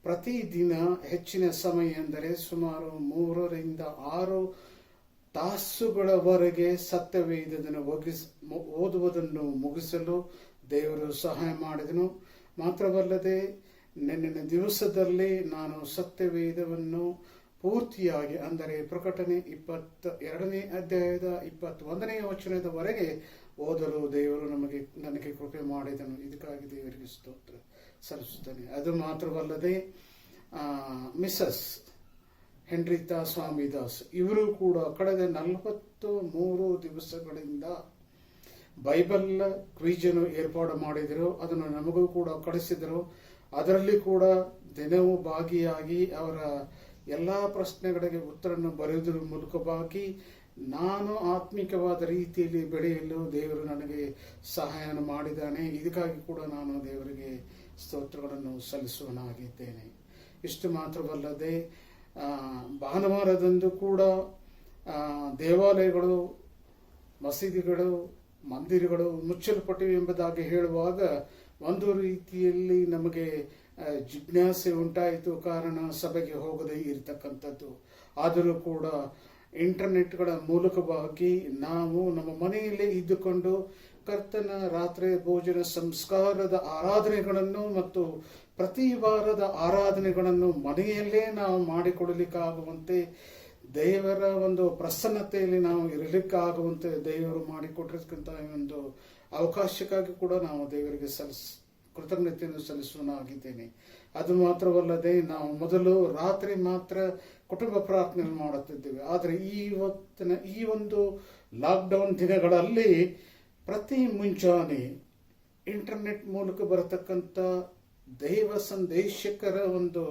ಪ್ರತಿದಿನ ಹೆಚ್ಚಿನ ಸಮಯ ಎಂದರೆ ಸುಮಾರು 3 ರಿಂದ 6 ತಾಸುಗಳವರೆಗೆ ಸತ್ಯವೇದವನ್ನು ಓದುವುದನ್ನು ಮುಗಿಸಲು ದೇವರು ಸಹಾಯ ಮಾಡಿದನು. ಮಾತ್ರವಲ್ಲದೆ ನಿನ್ನಿನ ದಿವಸದಲ್ಲಿ ನಾನು ಸತ್ಯವೇದವನ್ನು ಪೂರ್ತಿಯಾಗಿ ಅಂದರೆ ಪ್ರಕಟಣೆ 22ನೇ ಅಧ್ಯಾಯದ 21ನೇ ವಚನದವರೆಗೆ ಓದಲು ದೇವರು ನನಗೆ ಕೃಪೆ ಮಾಡಿದನು. ಇದಕ್ಕಾಗಿ ದೇವರಿಗೆ ಸ್ತೋತ್ರ ಸಲ್ಲಿಸುತ್ತೇನೆ. ಅದು ಮಾತ್ರವಲ್ಲದೆ ಮಿಸಸ್ ಹೆನ್ರಿತಾ ಸ್ವಾಮಿದಾಸ್ ಇವರು ಕೂಡ ಕಳೆದ 43 ದಿವಸಗಳಿಂದ ಬೈಬಲ್ ಕ್ವಿಜನ್ನು ಏರ್ಪಾಡು ಮಾಡಿದರು. ಅದನ್ನು ನಮಗೂ ಕೂಡ ಕಳಿಸಿದರು. ಅದರಲ್ಲಿ ಕೂಡ ದಿನವೂ ಭಾಗಿಯಾಗಿ ಅವರ ಎಲ್ಲ ಪ್ರಶ್ನೆಗಳಿಗೆ ಉತ್ತರವನ್ನು ಬರೆಯುವುದರ ಮೂಲಕವಾಗಿ ನಾನು ಆತ್ಮಿಕವಾದ ರೀತಿಯಲ್ಲಿ ಬೆಳೆಯಲು ದೇವರು ನನಗೆ ಸಹಾಯ ಮಾಡಿದ್ದಾನೆ. ಇದಕ್ಕಾಗಿ ಕೂಡ ನಾನು ದೇವರಿಗೆ ಸ್ತೋತ್ರಗಳನ್ನು ಸಲ್ಲಿಸುವನಾಗಿದ್ದೇನೆ. ಇಷ್ಟು ಮಾತ್ರವಲ್ಲದೆ ಭಾನುವಾರದಂದು ಕೂಡ ದೇವಾಲಯಗಳು, ಮಸೀದಿಗಳು, ಮಂದಿರಗಳು ಮುಚ್ಚಲ್ಪಟ್ಟಿವೆ ಎಂಬುದಾಗಿ ಹೇಳುವಾಗ ಒಂದು ರೀತಿಯಲ್ಲಿ ನಮಗೆ ಜಿಜ್ಞಾಸೆ ಉಂಟಾಯಿತು. ಕಾರಣ ಸಭೆಗೆ ಹೋಗದೇ ಇರತಕ್ಕಂಥದ್ದು. ಆದರೂ ಕೂಡ ಇಂಟರ್ನೆಟ್ಗಳ ಮೂಲಕವಾಗಿ ನಾವು ನಮ್ಮ ಮನೆಯಲ್ಲೇ ಇದ್ದುಕೊಂಡು ಕರ್ತನ ರಾತ್ರಿ ಭೋಜನ ಸಂಸ್ಕಾರದ ಆರಾಧನೆಗಳನ್ನು ಮತ್ತು ಪ್ರತಿ ವಾರದ ಆರಾಧನೆಗಳನ್ನು ಮನೆಯಲ್ಲೇ ನಾವು ಮಾಡಿಕೊಡಲಿಕ್ಕಾಗುವಂತೆ ದೇವರ ಒಂದು ಪ್ರಸನ್ನತೆಯಲ್ಲಿ ನಾವು ಇರಲಿಕ್ಕಾಗುವಂತೆ ದೇವರು ಮಾಡಿಕೊಟ್ಟಿರ್ತಕ್ಕಂಥ ಒಂದು ಅವಕಾಶಕ್ಕಾಗಿ ಕೂಡ ನಾವು ದೇವರಿಗೆ ಕೃತಜ್ಞತೆಯನ್ನು ಸಲ್ಲಿಸುವನಾಗಿದ್ದೇನೆ. ಅದು ಮಾತ್ರವಲ್ಲದೆ ನಾವು ಮೊದಲು ರಾತ್ರಿ ಮಾತ್ರ ಕುಟುಂಬ ಪ್ರಾರ್ಥನೆ ಮಾಡುತ್ತಿದ್ದೇವೆ. ಆದರೆ ಈ ಒಂದು ಲಾಕ್ಡೌನ್ ದಿನಗಳಲ್ಲಿ ಪ್ರತಿ ಮುಂಜಾನೆ ಇಂಟರ್ನೆಟ್ ಮೂಲಕ ಬರತಕ್ಕಂಥ ದೈವ ಸಂದೇಶಕರ ಒಂದು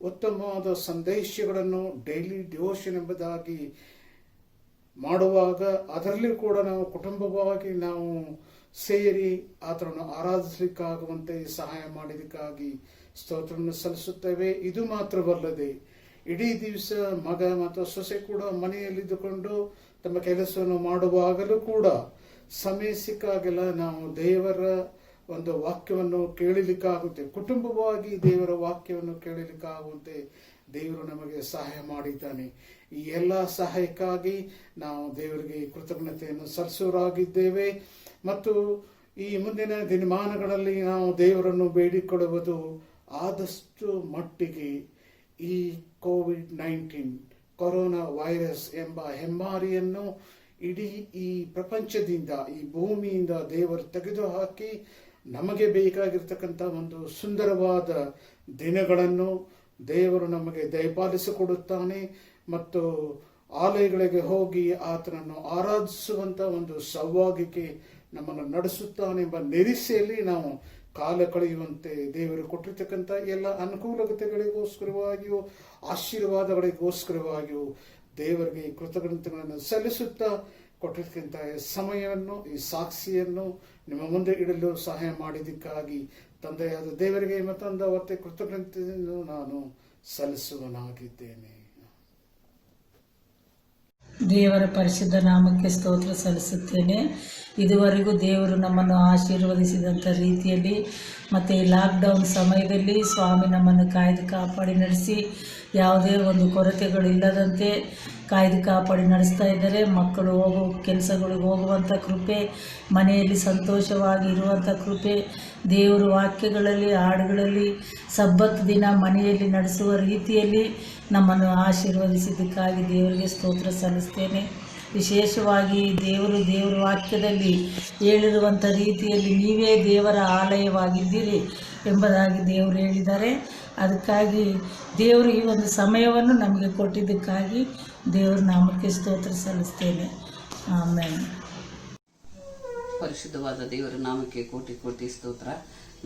ಉತ್ತಮವಾದ ಸಂದೇಶಗಳನ್ನು ಡೈಲಿ ಡಿವೋಷನ್ ಎಂಬುದಾಗಿ ಮಾಡುವಾಗ ಅದರಲ್ಲಿ ಕೂಡ ನಾವು ಕುಟುಂಬವಾಗಿ ನಾವು ಸೇರಿ ಆತನನ್ನು ಆರಾಧಿಸಲಿಕ್ಕಾಗುವಂತೆ ಸಹಾಯ ಮಾಡಿದಕ್ಕಾಗಿ ಸ್ತೋತ್ರವನ್ನು ಸಲ್ಲಿಸುತ್ತೇವೆ. ಇದು ಮಾತ್ರವಲ್ಲದೆ ಇಡೀ ದಿವಸ ಮಗ ಮತ್ತು ಸೊಸೆ ಕೂಡ ಮನೆಯಲ್ಲಿದ್ದುಕೊಂಡು ತಮ್ಮ ಕೆಲಸವನ್ನು ಮಾಡುವಾಗಲೂ ಕೂಡ ಸಮಯ ಸಿಕ್ಕಾಗೆಲ್ಲ ನಾವು ದೇವರ ಒಂದು ವಾಕ್ಯವನ್ನು ಕೇಳಲಿಕ್ಕಾಗುತ್ತೆ. ಕುಟುಂಬವಾಗಿ ದೇವರ ವಾಕ್ಯವನ್ನು ಕೇಳಲಿಕ್ಕಾಗುವಂತೆ ದೇವರು ನಮಗೆ ಸಹಾಯ ಮಾಡಿದ್ದಾನೆ. ಈ ಎಲ್ಲ ಸಹಾಯಕ್ಕಾಗಿ ನಾವು ದೇವರಿಗೆ ಕೃತಜ್ಞತೆಯನ್ನು ಸಲ್ಲಿಸುವರಾಗಿದ್ದೇವೆ. ಮತ್ತು ಈ ಮುಂದಿನ ದಿನಮಾನಗಳಲ್ಲಿ ನಾವು ದೇವರನ್ನು ಬೇಡಿಕೊಳ್ಳುವುದು ಆದಷ್ಟು ಮಟ್ಟಿಗೆ ಈ COVID-19 ಕೊರೋನಾ ವೈರಸ್ ಎಂಬ ಹೆಮ್ಮಾರಿಯನ್ನು ಇಡೀ ಈ ಪ್ರಪಂಚದಿಂದ, ಈ ಭೂಮಿಯಿಂದ ದೇವರು ತೆಗೆದುಹಾಕಿ ನಮಗೆ ಬೇಕಾಗಿರ್ತಕ್ಕಂಥ ಒಂದು ಸುಂದರವಾದ ದಿನಗಳನ್ನು ದೇವರು ನಮಗೆ ದಯಪಾಲಿಸಿಕೊಡುತ್ತಾನೆ. ಮತ್ತು ಆಲಯಗಳಿಗೆ ಹೋಗಿ ಆತನನ್ನು ಆರಾಧಿಸುವಂಥ ಒಂದು ಸೌಭಾಗ್ಯಕ್ಕೆ ನಮ್ಮನ್ನು ನಡೆಸುತ್ತಾನೆ ಎಂಬ ನಿರೀಕ್ಷೆಯಲ್ಲಿ ನಾವು ಕಾಲ ಕಳೆಯುವಂತೆ ದೇವರು ಕೊಟ್ಟಿರ್ತಕ್ಕಂಥ ಎಲ್ಲ ಅನುಕೂಲತೆಗಳಿಗೋಸ್ಕರವಾಗಿಯೂ ಆಶೀರ್ವಾದಗಳಿಗೋಸ್ಕರವಾಗಿಯೂ ದೇವರಿಗೆ ಕೃತಜ್ಞತೆಗಳನ್ನು ಸಲ್ಲಿಸುತ್ತಾ ಕೊಟ್ಟಿರ್ತಕ್ಕಂಥ ಸಮಯವನ್ನು, ಈ ಸಾಕ್ಷಿಯನ್ನು ನಿಮ್ಮ ಮುಂದೆ ಇಡಲು ಸಹಾಯ ಮಾಡಿದ್ದಕ್ಕಾಗಿ ತಂದೆಯಾದ ದೇವರಿಗೆ ಮತ್ತೊಂದು ಅವತ್ತೆ ಕೃತಜ್ಞತೆಯನ್ನು ನಾನು ಸಲ್ಲಿಸುವನಾಗಿದ್ದೇನೆ. ದೇವರ ಪರಿಶುದ್ಧ ನಾಮಕ್ಕೆ ಸ್ತೋತ್ರ ಸಲ್ಲಿಸುತ್ತೇನೆ. ಇದುವರೆಗೂ ದೇವರು ನಮ್ಮನ್ನು ಆಶೀರ್ವದಿಸಿದಂಥ ರೀತಿಯಲ್ಲಿ ಮತ್ತು ಈ ಲಾಕ್ಡೌನ್ ಸಮಯದಲ್ಲಿ ಸ್ವಾಮಿ ನಮ್ಮನ್ನು ಕಾಯ್ದು ಕಾಪಾಡಿ ನಡೆಸಿ ಯಾವುದೇ ಒಂದು ಕೊರತೆಗಳಿಲ್ಲದಂತೆ ಕಾಯ್ದು ಕಾಪಾಡಿ ನಡೆಸ್ತಾ ಇದ್ದಾರೆ. ಮಕ್ಕಳು ಕೆಲಸಗಳಿಗೆ ಹೋಗುವಂಥ ಕೃಪೆ, ಮನೆಯಲ್ಲಿ ಸಂತೋಷವಾಗಿ ಇರುವಂಥ ಕೃಪೆ, ದೇವರ ವಾಕ್ಯಗಳಲ್ಲಿ ಹಾಡುಗಳಲ್ಲಿ ಸಬ್ಬತ್ ದಿನ ಮನೆಯಲ್ಲಿ ನಡೆಸುವ ರೀತಿಯಲ್ಲಿ ನಮ್ಮನ್ನು ಆಶೀರ್ವದಿಸಿದ್ದಕ್ಕಾಗಿ ದೇವರಿಗೆ ಸ್ತೋತ್ರ ಸಲ್ಲಿಸ್ತೇನೆ. ವಿಶೇಷವಾಗಿ ದೇವರ ವಾಕ್ಯದಲ್ಲಿ ಹೇಳಿರುವಂಥ ರೀತಿಯಲ್ಲಿ ನೀವೇ ದೇವರ ಆಲಯವಾಗಿದ್ದೀರಿ ಎಂಬುದಾಗಿ ದೇವರು ಹೇಳಿದ್ದಾರೆ. ಅದಕ್ಕಾಗಿ ದೇವರು ಈ ಒಂದು ಸಮಯವನ್ನು ನಮಗೆ ಕೊಟ್ಟಿದ್ದಕ್ಕಾಗಿ ದೇವರ ನಾಮಕ್ಕೆ ಸ್ತೋತ್ರ ಸಲ್ಲಿಸ್ತೇನೆ. ಆಮೇಲೆ ಪರಿಶುದ್ಧವಾದ ದೇವರ ನಾಮಕ್ಕೆ ಕೋಟಿ ಕೋಟಿ ಸ್ತೋತ್ರ.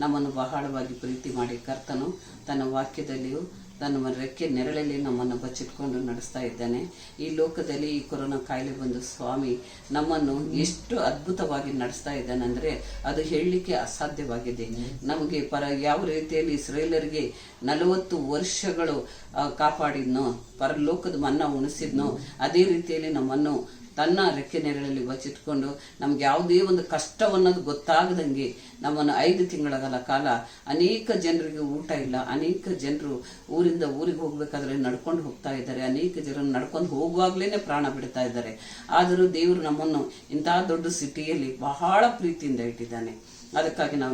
ನಮ್ಮನ್ನು ಬಹಳವಾಗಿ ಪ್ರೀತಿ ಮಾಡಿ ಕರ್ತನು ತನ್ನ ವಾಕ್ಯದಲ್ಲಿಯೂ ತನ್ನ ರೆಕ್ಕೆ ನೆರಳಲ್ಲಿ ನಮ್ಮನ್ನು ಬಚ್ಚಿಟ್ಕೊಂಡು ನಡೆಸ್ತಾ ಇದ್ದಾನೆ. ಈ ಲೋಕದಲ್ಲಿ ಈ ಕೊರೋನಾ ಕಾಯಿಲೆ ಬಂದು ಸ್ವಾಮಿ ನಮ್ಮನ್ನು ಎಷ್ಟು ಅದ್ಭುತವಾಗಿ ನಡೆಸ್ತಾ ಇದ್ದಾನೆ ಅಂದರೆ ಅದು ಹೇಳಲಿಕ್ಕೆ ಅಸಾಧ್ಯವಾಗಿದೆ. ನಮಗೆ ಯಾವ ರೀತಿಯಲ್ಲಿ ಇಸ್ರೇಲರಿಗೆ 40 ವರ್ಷಗಳು ಕಾಪಾಡಿದ್ನೋ, ಪರಲೋಕದ ಮನ್ನ ಉಣಿಸಿದ್ನೋ, ಅದೇ ರೀತಿಯಲ್ಲಿ ನಮ್ಮನ್ನು ತನ್ನ ರೆಕ್ಕೆ ನೆರಳಲ್ಲಿ ಬಚ್ಚಿಟ್ಕೊಂಡು ನಮ್ಗೆ ಯಾವುದೇ ಒಂದು ಕಷ್ಟವನ್ನೋದು ಗೊತ್ತಾಗದಂಗೆ ನಮ್ಮನ್ನು 5 ತಿಂಗಳ ಕಾಲ ಅನೇಕ ಜನರಿಗೆ ಊಟ ಇಲ್ಲ, ಅನೇಕ ಜನರು ಊರಿಂದ ಊರಿಗೆ ಹೋಗ್ಬೇಕಾದ್ರೆ ನಡ್ಕೊಂಡು ಹೋಗ್ತಾ ಇದ್ದಾರೆ, ಅನೇಕ ಜನರು ನಡ್ಕೊಂಡು ಹೋಗುವಾಗ್ಲೇನೆ ಪ್ರಾಣ ಬಿಡ್ತಾ ಇದ್ದಾರೆ. ಆದರೂ ದೇವರು ನಮ್ಮನ್ನು ಇಂತಹ ದೊಡ್ಡ ಸಿಟಿಯಲ್ಲಿ ಬಹಳ ಪ್ರೀತಿಯಿಂದ ಇಟ್ಟಿದ್ದಾನೆ. ಅದಕ್ಕಾಗಿ ನಾವು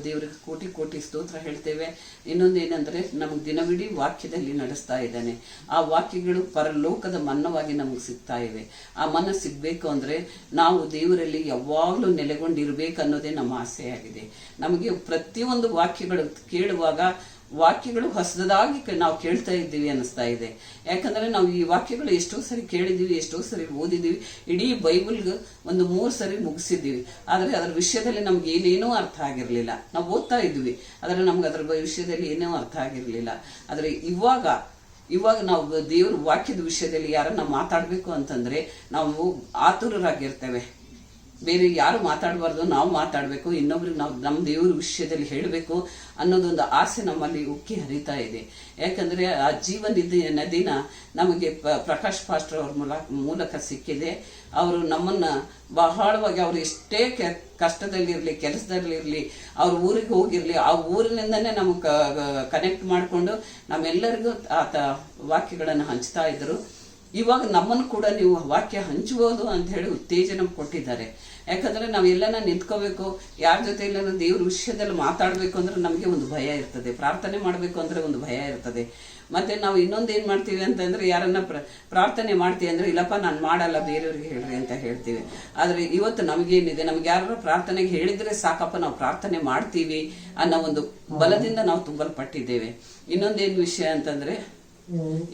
ದೇವರಿಗೆ ಕೋಟಿ ಕೋಟಿ ಸ್ತೋತ್ರ ಹೇಳ್ತೇವೆ. ಇನ್ನೊಂದೇನೆಂದರೆ ನಮಗೆ ದಿನವಿಡೀ ವಾಕ್ಯದಲ್ಲಿ ನಡೆಸ್ತಾ ಇದ್ದಾನೆ. ಆ ವಾಕ್ಯಗಳು ಪರಲೋಕದ ಮನ್ನವಾಗಿ ನಮಗೆ ಸಿಗ್ತಾ ಇವೆ. ಆ ಮನ್ನ ಸಿಗಬೇಕು ಅಂದರೆ ನಾವು ದೇವರಲ್ಲಿ ಯಾವಾಗಲೂ ನೆಲೆಗೊಂಡಿರ್ಬೇಕು ಅನ್ನೋದೇ ನಮ್ಮ ಆಸೆಯಾಗಿದೆ. ನಮಗೆ ಪ್ರತಿಯೊಂದು ವಾಕ್ಯಗಳು ಕೇಳುವಾಗ ವಾಕ್ಯಗಳು ಹೊಸದಾಗಿ ನಾವು ಕೇಳ್ತಾ ಇದ್ದೀವಿ ಅನ್ನಿಸ್ತಾ ಇದೆ. ಯಾಕಂದರೆ ನಾವು ಈ ವಾಕ್ಯಗಳು ಎಷ್ಟೋ ಸರಿ ಕೇಳಿದ್ದೀವಿ, ಎಷ್ಟೋ ಸರಿ ಓದಿದ್ದೀವಿ, ಇಡೀ ಬೈಬಲ್ಗೆ ಒಂದು 3 ಸರಿ ಮುಗಿಸಿದ್ದೀವಿ. ಆದರೆ ಅದರ ವಿಷಯದಲ್ಲಿ ನಮ್ಗೆ ಏನೇನೋ ಅರ್ಥ ಆಗಿರಲಿಲ್ಲ. ನಾವು ಓದ್ತಾ ಇದ್ವಿ, ಆದರೆ ನಮ್ಗೆ ಅದರ ವಿಷಯದಲ್ಲಿ ಏನೋ ಅರ್ಥ ಆಗಿರಲಿಲ್ಲ. ಆದರೆ ಇವಾಗ ನಾವು ದೇವ್ರ ವಾಕ್ಯದ ವಿಷಯದಲ್ಲಿ ಯಾರನ್ನ ಮಾತಾಡಬೇಕು ಅಂತಂದರೆ ನಾವು ಆತುರರಾಗಿರ್ತೇವೆ. ಬೇರೆ ಯಾರು ಮಾತಾಡಬಾರ್ದು, ನಾವು ಮಾತಾಡಬೇಕು, ಇನ್ನೊಬ್ರಿಗೆ ನಾವು ನಮ್ಮ ದೇವ್ರ ವಿಷಯದಲ್ಲಿ ಹೇಳಬೇಕು ಅನ್ನೋದೊಂದು ಆಸೆ ನಮ್ಮಲ್ಲಿ ಉಕ್ಕಿ ಹರಿತಾ ಇದೆ. ಯಾಕಂದರೆ ಆ ನದಿನ ನಮಗೆ ಪ್ರಕಾಶ್ ಪಾಸ್ಟರ್ ಅವ್ರ ಮೂಲಕ ಸಿಕ್ಕಿದೆ. ಅವರು ನಮ್ಮನ್ನು ಬಹಳವಾಗಿ ಅವರು ಎಷ್ಟೇ ಕಷ್ಟದಲ್ಲಿರಲಿ, ಕೆಲಸದಲ್ಲಿರಲಿ, ಅವ್ರ ಊರಿಗೆ ಹೋಗಿರಲಿ, ಆ ಊರಿನಿಂದನೇ ನಮಗೆ ಕನೆಕ್ಟ್ ಮಾಡಿಕೊಂಡು ನಮ್ಮೆಲ್ಲರಿಗೂ ಆತ ವಾಕ್ಯಗಳನ್ನು ಹಂಚ್ತಾ ಇದ್ರು. ಇವಾಗ ನಮ್ಮನ್ನು ಕೂಡ ನೀವು ವಾಕ್ಯ ಹಂಚಬಹುದು ಅಂತ ಹೇಳಿ ಉತ್ತೇಜನ ಕೊಟ್ಟಿದ್ದಾರೆ. ಯಾಕಂದರೆ ನಾವೆಲ್ಲನ ನಿಂತ್ಕೋಬೇಕು, ಯಾರ ಜೊತೆ ಎಲ್ಲ ದೇವ್ರ ವಿಷಯದಲ್ಲಿ ಮಾತಾಡಬೇಕು ಅಂದ್ರೆ ನಮಗೆ ಒಂದು ಭಯ ಇರ್ತದೆ, ಪ್ರಾರ್ಥನೆ ಮಾಡಬೇಕು ಅಂದರೆ ಒಂದು ಭಯ ಇರ್ತದೆ. ಮತ್ತು ನಾವು ಇನ್ನೊಂದೇನು ಮಾಡ್ತೀವಿ ಅಂತಂದರೆ ಯಾರನ್ನ ಪ್ರಾರ್ಥನೆ ಮಾಡ್ತೀವಿ ಅಂದರೆ ಇಲ್ಲಪ್ಪ ನಾನು ಮಾಡಲ್ಲ, ಬೇರೆಯವ್ರಿಗೆ ಹೇಳ್ರಿ ಅಂತ ಹೇಳ್ತೀವಿ. ಆದರೆ ಇವತ್ತು ನಮಗೇನಿದೆ, ನಮ್ಗೆ ಯಾರು ಪ್ರಾರ್ಥನೆಗೆ ಹೇಳಿದರೆ ಸಾಕಪ್ಪ ನಾವು ಪ್ರಾರ್ಥನೆ ಮಾಡ್ತೀವಿ ಅನ್ನೋ ಒಂದು ಬಲದಿಂದ ನಾವು ತುಂಬಲ್ಪಟ್ಟಿದ್ದೇವೆ. ಇನ್ನೊಂದೇನು ವಿಷಯ ಅಂತಂದರೆ,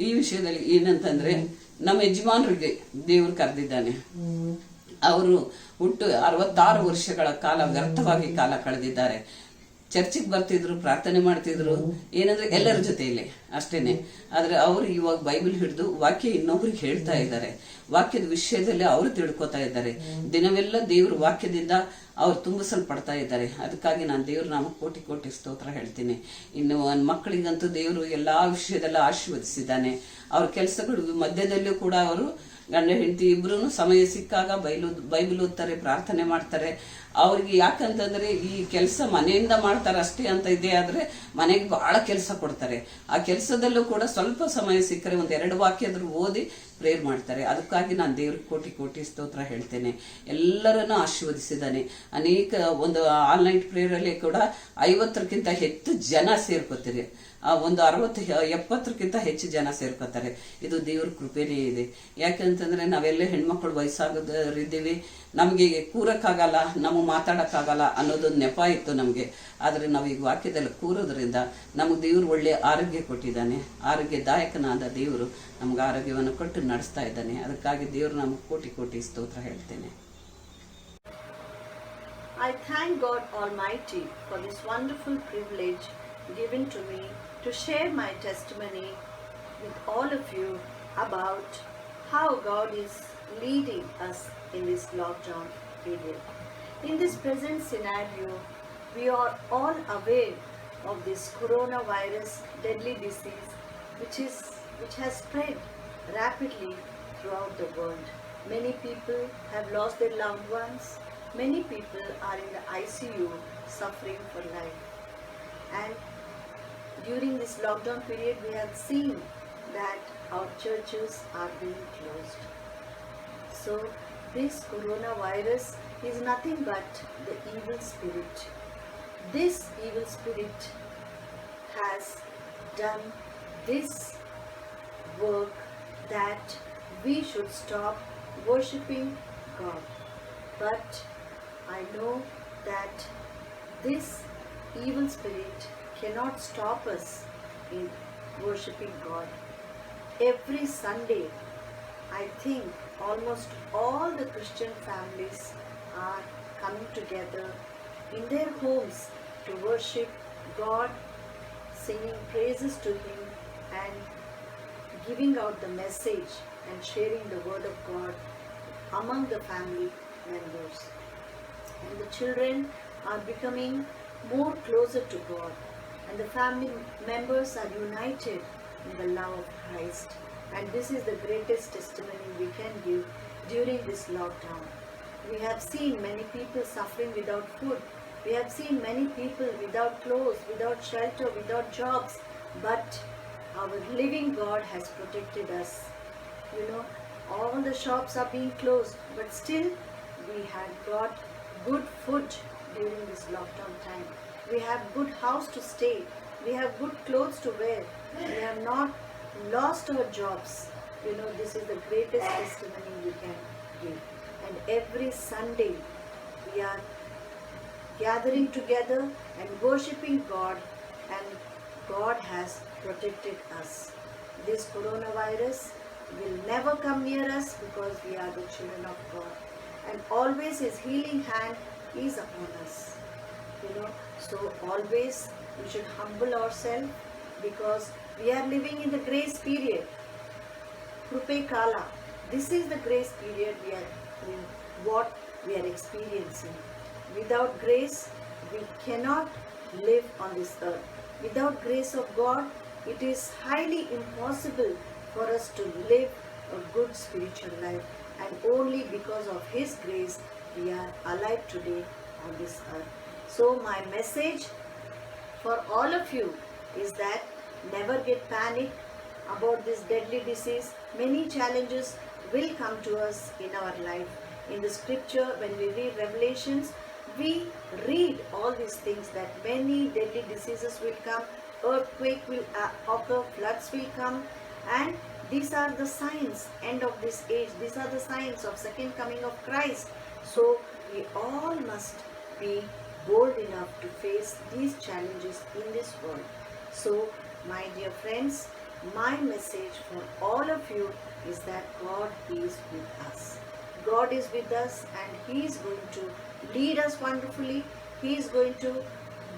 ಈ ವಿಷಯದಲ್ಲಿ ಏನಂತಂದರೆ ನಮ್ಮ ಯಜಮಾನರಿಗೆ ದೇವರು ಕರೆದಿದ್ದಾನೆ. ಅವರು ಹುಟ್ಟು 66 ವರ್ಷಗಳ ಕಾಲ ವ್ಯರ್ಥವಾಗಿ ಕಾಲ ಕಳೆದಿದ್ದಾರೆ. ಚರ್ಚಿಗೆ ಬರ್ತಿದ್ರು, ಪ್ರಾರ್ಥನೆ ಮಾಡ್ತಿದ್ರು, ಏನಂದ್ರೆ ಎಲ್ಲರ ಜೊತೆಯಲ್ಲಿ ಅಷ್ಟೇನೆ. ಆದರೆ ಅವರು ಇವಾಗ ಬೈಬಲ್ ಹಿಡಿದು ವಾಕ್ಯ ಇನ್ನೊಬ್ರಿಗೆ ಹೇಳ್ತಾ ಇದ್ದಾರೆ. ವಾಕ್ಯದ ವಿಷಯದಲ್ಲಿ ಅವರು ತಿಳ್ಕೊತಾ ಇದ್ದಾರೆ. ದಿನವೆಲ್ಲ ದೇವ್ರ ವಾಕ್ಯದಿಂದ ಅವ್ರು ತುಂಬಿಸಲ್ಪಡ್ತಾ ಇದ್ದಾರೆ. ಅದಕ್ಕಾಗಿ ನಾನು ದೇವ್ರ ನಾಮ ಕೋಟಿ ಕೋಟಿ ಸ್ತೋತ್ರ ಹೇಳ್ತೀನಿ. ಇನ್ನು ಮಕ್ಕಳಿಗಂತೂ ದೇವರು ಎಲ್ಲಾ ವಿಷಯದಲ್ಲೂ ಆಶೀರ್ವದಿಸಿದ್ದಾನೆ. ಅವ್ರ ಕೆಲಸಗಳು ಮಧ್ಯದಲ್ಲೂ ಕೂಡ ಅವರು ಗಂಡ ಹೆಂಡತಿ ಇಬ್ರು ಸಮಯ ಸಿಕ್ಕಾಗ ಬೈಬಲ್ ಓದ್ತಾರೆ, ಪ್ರಾರ್ಥನೆ ಮಾಡ್ತಾರೆ. ಅವ್ರಿಗೆ ಯಾಕಂತಂದ್ರೆ ಈ ಕೆಲಸ ಮನೆಯಿಂದ ಮಾಡ್ತಾರೆ ಅಷ್ಟೇ ಅಂತ ಇದೆ, ಆದ್ರೆ ಮನೆಗೆ ಬಹಳ ಕೆಲಸ ಕೊಡ್ತಾರೆ. ಆ ಕೆಲಸದಲ್ಲೂ ಕೂಡ ಸ್ವಲ್ಪ ಸಮಯ ಸಿಕ್ಕರೆ 1-2 ವಾಕ್ಯ ಆದ್ರೂ ಓದಿ ಪ್ರೇಯರ್ ಮಾಡ್ತಾರೆ. ಅದಕ್ಕಾಗಿ ನಾನು ದೇವ್ರಿಗೆ ಕೋಟಿ ಕೋಟಿ ಸ್ತೋತ್ರ ಹೇಳ್ತೇನೆ. ಎಲ್ಲರನ್ನೂ ಆಶೀರ್ವದಿಸಿದ್ದಾನೆ. ಅನೇಕ ಒಂದು ಆನ್ಲೈನ್ ಪ್ರೇಯರಲ್ಲಿ ಕೂಡ 50ಕ್ಕಿಂತ ಹೆಚ್ಚು ಜನ ಸೇರ್ಕೋತೀರಿ. ಒಂದು 60-70ಕ್ಕಿಂತ ಹೆಚ್ಚು ಜನ ಸೇರ್ಕೋತಾರೆ. ಇದು ದೇವ್ರ ಕೃಪೆನೇ ಇದೆ. ಯಾಕಂತಂದ್ರೆ ನಾವೆಲ್ಲ ಹೆಣ್ಮಕ್ಳು ವಯಸ್ಸಾಗೋರಿದ್ದೀವಿ, ನಮಗೆ ಕೂರಕ್ಕಾಗಲ್ಲ, ನಮಗೆ ಮಾತಾಡೋಕ್ಕಾಗಲ್ಲ ಅನ್ನೋದೊಂದು ನೆಪ ಇತ್ತು ನಮಗೆ. ಆದರೆ ನಾವು ಈಗ ವಾಕ್ಯದಲ್ಲಿ ಕೂರೋದ್ರಿಂದ ನಮಗೆ ದೇವ್ರು ಒಳ್ಳೆ ಆರೋಗ್ಯ ಕೊಟ್ಟಿದ್ದಾನೆ. ಆರೋಗ್ಯದಾಯಕನಾದ ದೇವರು ನಮ್ಗೆ ಆರೋಗ್ಯವನ್ನು ಕೊಟ್ಟು ನಡೆಸ್ತಾ ಇದ್ದಾನೆ. ಅದಕ್ಕಾಗಿ ದೇವರು ನಮ್ಗೆ ಕೋಟಿ ಕೋಟಿ ಸ್ತೋತ್ರ ಹೇಳ್ತೇನೆ. I thank God Almighty for this wonderful privilege given to me to share my testimony with all of you about how God is leading us in this lockdown period. In this present scenario, We are all aware of this coronavirus deadly disease which has spread rapidly throughout the world. Many people have lost their loved ones. Many people are in the ICU suffering for life. And during this lockdown period, we have seen that our churches are being closed. So this coronavirus is nothing but the evil spirit. This evil spirit has done this work that we should stop worshipping God. But I know that this evil spirit cannot stop us in worshipping God. Every Sunday, I think almost all the Christian families are coming together in their homes to worship God, singing praises to Him and giving out the message and sharing the word of God among the family members. And the children are becoming more closer to God, and the family members are united in the love of Christ. And this is the greatest testimony we can give during this lockdown. We have seen many people suffering without food. We have seen many people without clothes, without shelter, without jobs. But our living God has protected us. You know, all the shops are being closed, but still we had got good food during this lockdown time. We have good house to stay. We have good clothes to wear. We have not lost our jobs. You know, this is the greatest testimony we can give. And every Sunday we are gathering together and worshipping God, and God has protected us. This coronavirus will never come near us because we are the children of God, and always His healing hand is upon us. You know, so always we should humble ourselves, because we are living in the grace period. Krupe Kala. This is the grace period what we are experiencing. Without grace, we cannot live on this earth. Without grace of God, it is highly impossible for us to live a good spiritual life. And only because of His grace, we are alive today on this earth. So my message for all of you is that never get panicked about this deadly disease. Many challenges will come to us in our life. In the scripture, when we read Revelations, we read all these things, that many deadly diseases will come, earthquake will occur, floods will come, and these are the signs, end of this age. These are the signs of second coming of Christ. So we all must be bold enough to face these challenges in this world. So my dear friends, my message for all of you is that God is with us. God is with us, and He is going to lead us wonderfully. He is going to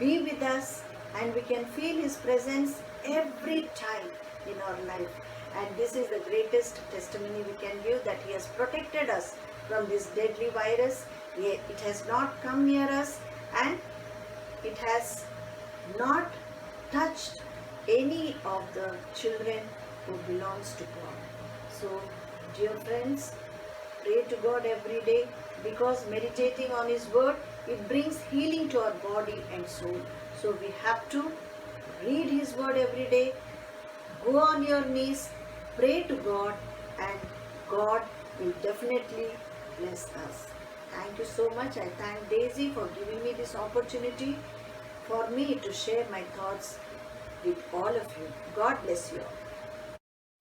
be with us, and we can feel His presence every time in our life. And this is the greatest testimony we can give, that He has protected us from this deadly virus. It has not come near us, and it has not touched any of the children who belongs to God. So, dear friends, pray to God every day, because meditating on His word, it brings healing to our body and soul. So we have to read His word every day, go on your knees, pray to God, and God will definitely bless us. Thank you so much. I thank Daisy for giving me this opportunity for me to share my thoughts with all of you. God bless you all.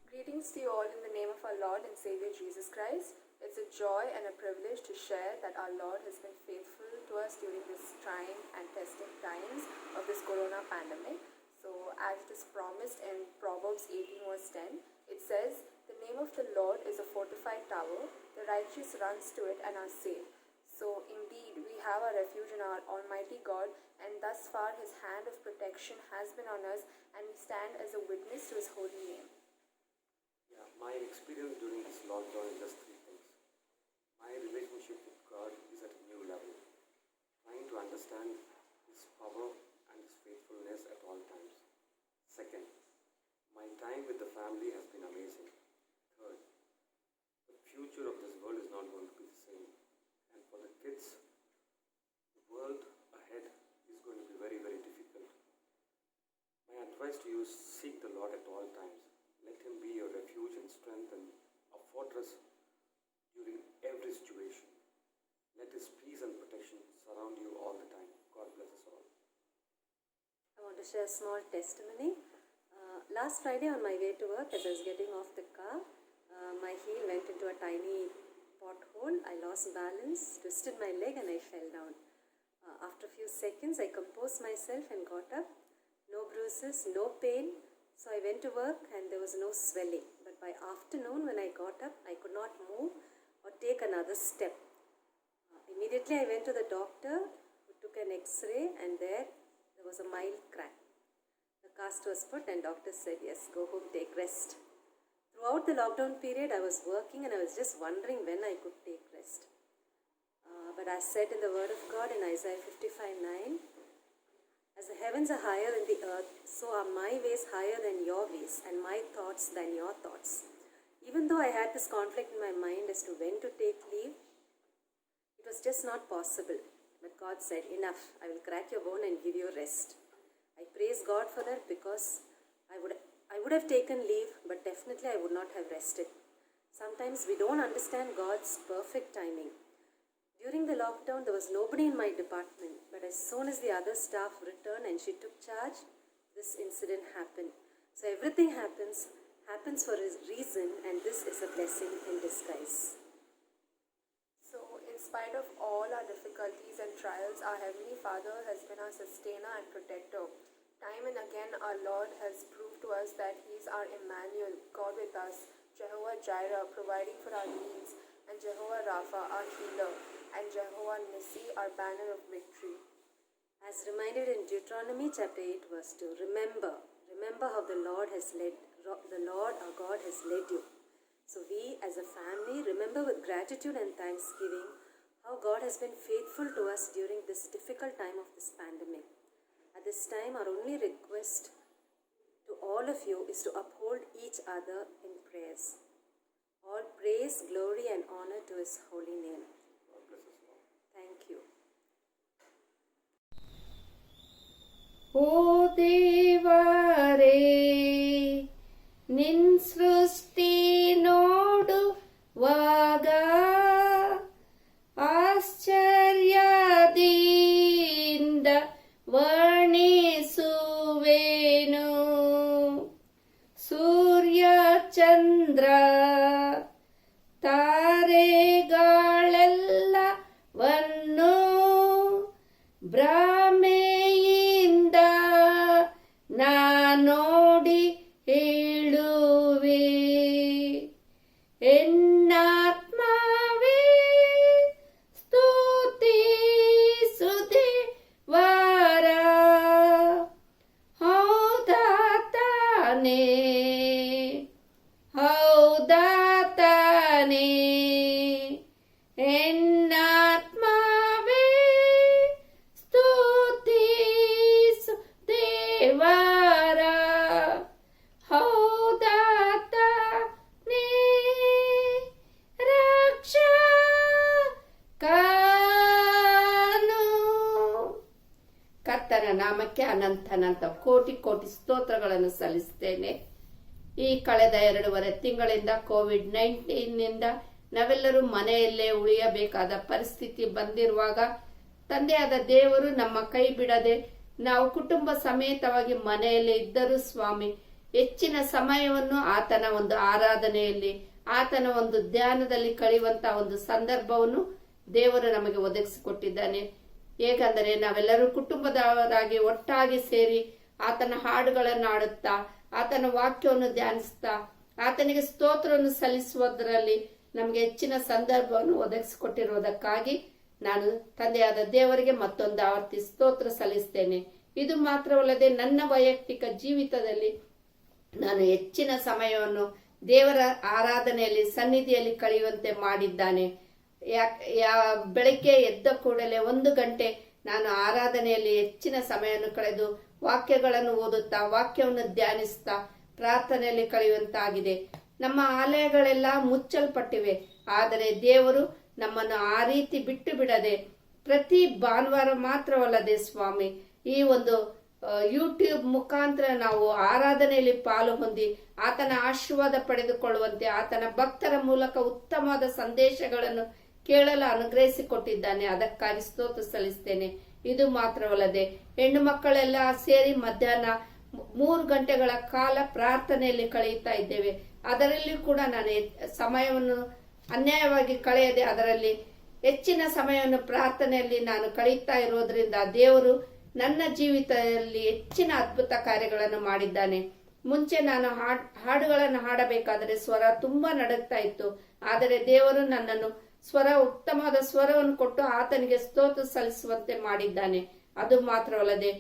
Greetings to you all in the name of our Lord and Savior Jesus Christ. It's a joy and a privilege to share that our Lord has been faithful to us during this trying and testing times of this corona pandemic. So as it is promised in Proverbs 18 verse 10, it says, "The name of the Lord is a fortified tower, the righteous runs to it and are safe." So indeed, we have our refuge in our Almighty God, and thus far His hand of protection has been on us, and we stand as a witness to His holy name. Yeah, my experience during this lockdown is just three things. My relationship with God is at a new level. Trying to understand His to share a small testimony. Last Friday on my way to work, as I was getting off the car, my heel went into a tiny pothole. I lost balance, twisted my leg and I fell down. After a few seconds, I composed myself and got up. No bruises, no pain. So I went to work and there was no swelling. But by afternoon when I got up, I could not move or take another step. Immediately I went to the doctor who took an x-ray and there was a mild crack. The cast was put and doctor said, yes, go home, take rest. Throughout the lockdown period, I was working and I was just wondering when I could take rest. But as said in the word of God in Isaiah 55:9, as the heavens are higher than the earth, so are my ways higher than your ways and my thoughts than your thoughts. Even though I had this conflict in my mind as to when to take leave, it was just not possible. But God said, enough, I will crack your bone and give you rest. I praise God for that because I would have taken leave, but definitely I would not have rested. Sometimes we don't understand God's perfect timing. During the lockdown, there was nobody in my department, but as soon as the other staff returned and she took charge, this incident happened. So everything happens for a reason, and this is a blessing in disguise. So, in spite of all our difficulties and trials, our Heavenly Father has been our sustainer and protector. Time and again, our Lord has proved to us that He is our Emmanuel, God with us, Jehovah Jireh, providing for our needs, and Jehovah Rapha, our healer, and Jehovah Nissi, our banner of victory. As reminded in Deuteronomy chapter 8 verse 2, remember how the Lord our God has led you. So we as a family remember with gratitude and thanksgiving how God has been faithful to us during this difficult time of this pandemic. At this time, our only request to all of you is to uphold each other in prayers. All praise, glory and honor to His holy name. Thank you. ಓ ದೇವರೇ ನಿನ್ ಸೃಷ್ಟಿ ನೋಡುವಾಗ ಆಶ್ಚರ್ಯದಿಂದ ವರ್ಣಿಸುವೆನು ಸೂರ್ಯ ಚಂದ್ರ ತಾರೆಗಳೆಲ್ಲವನ್ನು ಭ್ರಮೆಯಿಂದ ನಾ ನೋಡಿ ಹೇಳುವೆ ಎನ್ನಾತ್ಮವೇ ಸ್ತುತಿಸುದೆ ವಾರ ಹೌದಾತನೇ ಎನ್ನಾತ್ಮವೇ ಸ್ತುತಿಸು ದೇವರ ಹೌದಾತನೇ ರಕ್ಷಕನು. ಕರ್ತನ ನಾಮಕ್ಕೆ ಅನಂತ ಕೋಟಿ ಸ್ತೋತ್ರಗಳನ್ನು ಸಲ್ಲಿಸುತ್ತೇನೆ. ಈ ಕಳೆದ 2.5 ತಿಂಗಳಿಂದ ಕೋವಿಡ್-19 ನಾವೆಲ್ಲರೂ ಮನೆಯಲ್ಲೇ ಉಳಿಯಬೇಕಾದ ಪರಿಸ್ಥಿತಿ ಬಂದಿರುವಾಗ ತಂದೆಯಾದ ದೇವರು ನಮ್ಮ ಕೈ ಬಿಡದೆ ನಾವು ಕುಟುಂಬ ಸಮೇತವಾಗಿ ಮನೆಯಲ್ಲೇ ಇದ್ದರೂ ಸ್ವಾಮಿ ಹೆಚ್ಚಿನ ಸಮಯವನ್ನು ಆತನ ಒಂದು ಆರಾಧನೆಯಲ್ಲಿ ಆತನ ಒಂದು ಧ್ಯಾನದಲ್ಲಿ ಕಳೆಯುವಂತಹ ಒಂದು ಸಂದರ್ಭವನ್ನು ದೇವರು ನಮಗೆ ಒದಗಿಸಿಕೊಟ್ಟಿದ್ದಾನೆ. ಹೇಗೆಂದರೆ ನಾವೆಲ್ಲರೂ ಕುಟುಂಬದವರಾಗಿ ಒಟ್ಟಾಗಿ ಸೇರಿ ಆತನ ಹಾಡುಗಳನ್ನು ಹಾಡುತ್ತಾ ಆತನ ವಾಕ್ಯವನ್ನು ಧ್ಯಾನಿಸ್ತಾ ಆತನಿಗೆ ಸ್ತೋತ್ರವನ್ನು ಸಲ್ಲಿಸುವುದರಲ್ಲಿ ನಮಗೆ ಹೆಚ್ಚಿನ ಸಂದರ್ಭವನ್ನು ಒದಗಿಸಿಕೊಟ್ಟಿರುವುದಕ್ಕಾಗಿ ನಾನು ತಂದೆಯಾದ ದೇವರಿಗೆ ಮತ್ತೊಂದು ಆವರ್ತಿ ಸ್ತೋತ್ರ ಸಲ್ಲಿಸ್ತೇನೆ. ಇದು ಮಾತ್ರವಲ್ಲದೆ ನನ್ನ ವೈಯಕ್ತಿಕ ಜೀವಿತದಲ್ಲಿ ನಾನು ಹೆಚ್ಚಿನ ಸಮಯವನ್ನು ದೇವರ ಆರಾಧನೆಯಲ್ಲಿ ಸನ್ನಿಧಿಯಲ್ಲಿ ಕಳೆಯುವಂತೆ ಮಾಡಿದ್ದಾನೆ. ಬೆಳಗ್ಗೆ ಎದ್ದ ಕೂಡಲೇ 1 ಗಂಟೆ ನಾನು ಆರಾಧನೆಯಲ್ಲಿ ಹೆಚ್ಚಿನ ಸಮಯವನ್ನು ಕಳೆದು ವಾಕ್ಯಗಳನ್ನು ಓದುತ್ತಾ ವಾಕ್ಯವನ್ನು ಧ್ಯಾನಿಸ್ತಾ ಪ್ರಾರ್ಥನೆಯಲ್ಲಿ ಕಳೆಯುವಂತಾಗಿದೆ. ನಮ್ಮ ಆಲಯಗಳೆಲ್ಲ ಮುಚ್ಚಲ್ಪಟ್ಟಿವೆ, ಆದರೆ ದೇವರು ನಮ್ಮನ್ನು ಆ ರೀತಿ ಬಿಟ್ಟು ಬಿಡದೆ ಪ್ರತಿ ಭಾನುವಾರ ಮಾತ್ರವಲ್ಲದೆ ಸ್ವಾಮಿ ಈ ಒಂದು ಯೂಟ್ಯೂಬ್ ಮುಖಾಂತರ ನಾವು ಆರಾಧನೆಯಲ್ಲಿ ಪಾಲು ಹೊಂದಿ ಆತನ ಆಶೀರ್ವಾದ ಪಡೆದುಕೊಳ್ಳುವಂತೆ ಆತನ ಭಕ್ತರ ಮೂಲಕ ಉತ್ತಮವಾದ ಸಂದೇಶಗಳನ್ನು ಕೇಳಲು ಅನುಗ್ರಹಿಸಿಕೊಟ್ಟಿದ್ದಾನೆ. ಅದಕ್ಕಾಗಿ ಸ್ತೋತ್ರ ಸಲ್ಲಿಸ್ತೇನೆ. ಇದು ಮಾತ್ರವಲ್ಲದೆ ಹೆಣ್ಣು ಮಕ್ಕಳೆಲ್ಲ ಸೇರಿ ಮಧ್ಯಾಹ್ನ 3 ಗಂಟೆಗಳ ಕಾಲ ಪ್ರಾರ್ಥನೆಯಲ್ಲಿ ಕಳೆಯುತ್ತಾ ಇದ್ದೇವೆ. ಅದರಲ್ಲಿ ಕೂಡ ನಾನು ಸಮಯವನ್ನು ಅನ್ಯಾಯವಾಗಿ ಕಳೆಯದೆ ಅದರಲ್ಲಿ ಹೆಚ್ಚಿನ ಸಮಯವನ್ನು ಪ್ರಾರ್ಥನೆಯಲ್ಲಿ ನಾನು ಕಳೆಯುತ್ತಾ ಇರೋದ್ರಿಂದ ದೇವರು ನನ್ನ ಜೀವಿತದಲ್ಲಿ ಹೆಚ್ಚಿನ ಅದ್ಭುತ ಕಾರ್ಯಗಳನ್ನು ಮಾಡಿದ್ದಾನೆ. ಮುಂಚೆ ನಾನು ಹಾಡುಗಳನ್ನು ಹಾಡಬೇಕಾದರೆ ಸ್ವರ ತುಂಬಾ ನಡುಗ್ತಾ ಇತ್ತು. ಆದರೆ ದೇವರು ನನ್ನನ್ನು ಉತ್ತಮವಾದ ಸ್ವರವನ್ನು ಕೊಟ್ಟು ಆತನಿಗೆ ಸ್ತೋತ್ರ ಸಲ್ಲಿಸುವಂತೆ ಮಾಡಿದ್ದಾನೆ. ಅದು ಮಾತ್ರವಲ್ಲದೆ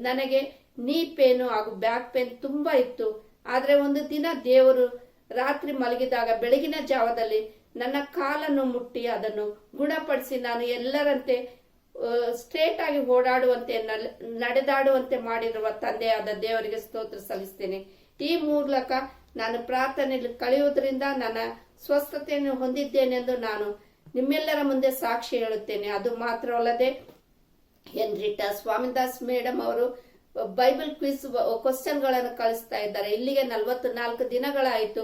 ನನಗೆ ನೀ ಪೇನು ಹಾಗೂ ಬ್ಯಾಕ್ ಪೇನ್ ತುಂಬಾ ಇತ್ತು. ಆದ್ರೆ ಒಂದು ದಿನ ದೇವರು ರಾತ್ರಿ ಮಲಗಿದಾಗ ಬೆಳಗಿನ ಜಾವದಲ್ಲಿ ನನ್ನ ಕಾಲನ್ನು ಮುಟ್ಟಿ ಅದನ್ನು ಗುಣಪಡಿಸಿ ನಾನು ಎಲ್ಲರಂತೆ ಸ್ಟ್ರೇಟ್ ಆಗಿ ಓಡಾಡುವಂತೆ ನಡೆದಾಡುವಂತೆ ಮಾಡಿರುವ ತಂದೆಯಾದ ದೇವರಿಗೆ ಸ್ತೋತ್ರ ಸಲ್ಲಿಸ್ತೇನೆ. ಈ ಮೂಲಕ ನಾನು ಪ್ರಾರ್ಥನೆಯಲ್ಲಿ ಕಳೆಯುವುದರಿಂದ ನನ್ನ ಸ್ವಸ್ಥತೆಯನ್ನು ಹೊಂದಿದ್ದೇನೆಂದು ನಾನು ನಿಮ್ಮೆಲ್ಲರ ಮುಂದೆ ಸಾಕ್ಷಿ ಹೇಳುತ್ತೇನೆ. ಅದು ಮಾತ್ರವಲ್ಲದೆ ಹೆನ್ರಿಟಾ ಸ್ವಾಮಿದಾಸ್ ಮೇಡಮ್ ಅವರು ಬೈಬಲ್ ಕ್ವಿಜ್ ಕ್ವಶನ್ಗಳನ್ನು ಕಳಿಸ್ತಾ ಇದ್ದಾರೆ. ಇಲ್ಲಿಗೆ 44 ದಿನಗಳಾಯಿತು.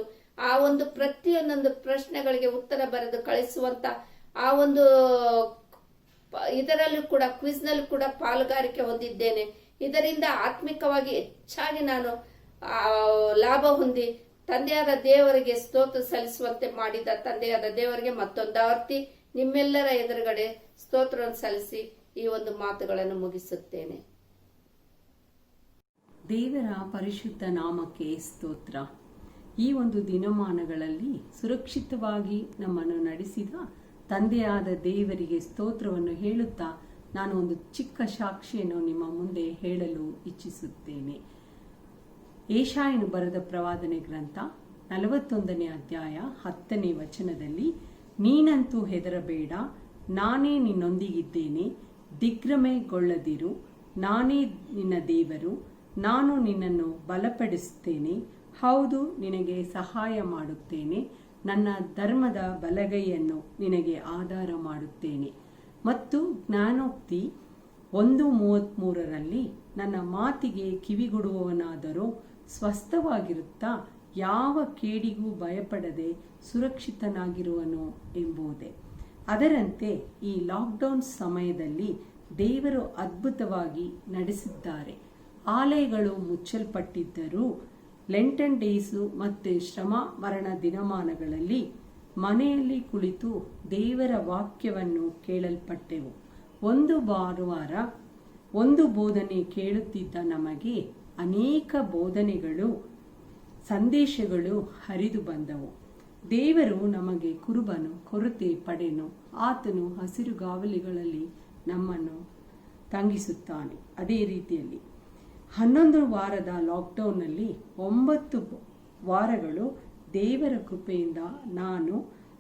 ಆ ಒಂದು ಪ್ರತಿಯೊಂದೊಂದು ಪ್ರಶ್ನೆಗಳಿಗೆ ಉತ್ತರ ಬರೆದು ಕಳಿಸುವಂತ ಆ ಒಂದು ಇದರಲ್ಲೂ ಕೂಡ ಕ್ವಿಜ್ ನಲ್ಲಿ ಕೂಡ ಪಾಲುಗಾರಿಕೆ ಹೊಂದಿದ್ದೇನೆ. ಇದರಿಂದ ಆತ್ಮಿಕವಾಗಿ ಹೆಚ್ಚಾಗಿ ನಾನು ಲಾಭ ಹೊಂದಿ ತಂದೆಯಾದ ದೇವರಿಗೆ ಸ್ತೋತ್ರ ಸಲ್ಲಿಸುವಂತೆ ಮಾಡಿದ ತಂದೆಯಾದ ದೇವರಿಗೆ ಮತ್ತೊಂದಾವರ್ತಿ ನಿಮ್ಮೆಲ್ಲರ ಎದುರುಗಡೆ ಸ್ತೋತ್ರವನ್ನು ಸಲ್ಲಿಸಿ ಈ ಒಂದು ಮಾತುಗಳನ್ನು ಮುಗಿಸುತ್ತೇನೆ. ದೇವರ ಪರಿಶುದ್ಧ ನಾಮಕ್ಕೆ ಸ್ತೋತ್ರ. ಈ ಒಂದು ದಿನಮಾನಗಳಲ್ಲಿ ಸುರಕ್ಷಿತವಾಗಿ ನಮ್ಮನ್ನು ನಡೆಸಿದ ತಂದೆಯಾದ ದೇವರಿಗೆ ಸ್ತೋತ್ರವನ್ನು ಹೇಳುತ್ತಾ ನಾನು ಒಂದು ಚಿಕ್ಕ ಸಾಕ್ಷಿಯನ್ನು ನಿಮ್ಮ ಮುಂದೆ ಹೇಳಲು ಇಚ್ಛಿಸುತ್ತೇನೆ. ಏಷಾಯನು ಬರೆದ ಪ್ರವಾದನೆ ಗ್ರಂಥ 41ನೇ ಅಧ್ಯಾಯ 10ನೇ ವಚನದಲ್ಲಿ, ನೀನಂತೂ ಹೆದರಬೇಡ, ನಾನೇ ನಿನ್ನೊಂದಿಗಿದ್ದೇನೆ, ದಿಗ್ಭ್ರಮೆಗೊಳ್ಳದಿರು, ನಾನೇ ನಿನ್ನ ದೇವರು, ನಾನು ನಿನ್ನನ್ನು ಬಲಪಡಿಸುತ್ತೇನೆ, ಹೌದು ನಿನಗೆ ಸಹಾಯ ಮಾಡುತ್ತೇನೆ, ನನ್ನ ಧರ್ಮದ ಬಲಗೈಯನ್ನು ನಿನಗೆ ಆಧಾರ ಮಾಡುತ್ತೇನೆ. ಮತ್ತು ಜ್ಞಾನೋಕ್ತಿ 1:33ರಲ್ಲಿ, ನನ್ನ ಮಾತಿಗೆ ಕಿವಿಗೊಡುವವನಾದರೂ ಸ್ವಸ್ಥವಾಗಿರುತ್ತಾ ಯಾವ ಕೇಡಿಗೂ ಭಯಪಡದೆ ಸುರಕ್ಷಿತನಾಗಿರುವನು ಎಂಬುದೇ. ಅದರಂತೆ ಈ ಲಾಕ್ಡೌನ್ ಸಮಯದಲ್ಲಿ ದೇವರು ಅದ್ಭುತವಾಗಿ ನಡೆಸಿದ್ದಾರೆ. ಆಲಯಗಳು ಮುಚ್ಚಲ್ಪಟ್ಟಿದ್ದರೂ ಲೆಂಟನ್ ಡೇಸು ಮತ್ತು ಶ್ರಮ ಮರಣ ದಿನಮಾನಗಳಲ್ಲಿ ಮನೆಯಲ್ಲಿ ಕುಳಿತು ದೇವರ ವಾಕ್ಯವನ್ನು ಕೇಳಲ್ಪಟ್ಟೆವು. ಒಂದು ಭಾನುವಾರ ಒಂದು ಬೋಧನೆ ಕೇಳುತ್ತಿದ್ದ ನಮಗೆ ಅನೇಕ ಬೋಧನೆಗಳು ಸಂದೇಶಗಳು ಹರಿದು ಬಂದವು. ದೇವರು ನಮಗೆ ಕುರುಬನು, ಕೊರತೆ ಪಡೆನು, ಆತನು ಹಸಿರುಗಾವಲಿಗಳಲ್ಲಿ ನಮ್ಮನ್ನು ತಂಗಿಸುತ್ತಾನೆ. ಅದೇ ರೀತಿಯಲ್ಲಿ 11 ವಾರದ ಲಾಕ್ಡೌನ್ನಲ್ಲಿ 9 ವಾರಗಳು ದೇವರ ಕೃಪೆಯಿಂದ ನಾನು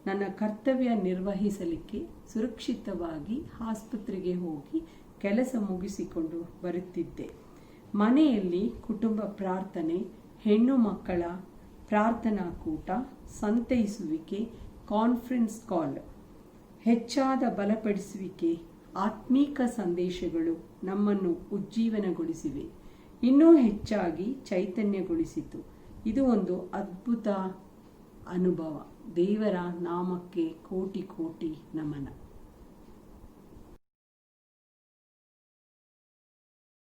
ನನ್ನ ಕರ್ತವ್ಯ ನಿರ್ವಹಿಸಲಿಕ್ಕೆ ಸುರಕ್ಷಿತವಾಗಿ ಆಸ್ಪತ್ರೆಗೆ ಹೋಗಿ ಕೆಲಸ ಮುಗಿಸಿಕೊಂಡು ಬರುತ್ತಿದ್ದೆ. ಮನೆಯಲ್ಲಿ ಕುಟುಂಬ ಪ್ರಾರ್ಥನೆ, ಹೆಣ್ಣು ಮಕ್ಕಳ ಪ್ರಾರ್ಥನಾ ಕೂಟ, ಸಂತೈಸುವಿಕೆ, ಕಾನ್ಫರೆನ್ಸ್ ಕಾಲ್, ಹೆಚ್ಚಾದ ಬಲಪಡಿಸುವಿಕೆ, ಆತ್ಮೀಕ ಸಂದೇಶಗಳು ನಮ್ಮನ್ನು ಉಜ್ಜೀವನಗೊಳಿಸಿವೆ, ಇನ್ನೂ ಹೆಚ್ಚಾಗಿ ಚೈತನ್ಯಗೊಳಿಸಿತು. ಇದು ಒಂದು ಅದ್ಭುತ ಅನುಭವ. ದೇವರ ನಾಮಕ್ಕೆ ಕೋಟಿ ಕೋಟಿ ನಮನ.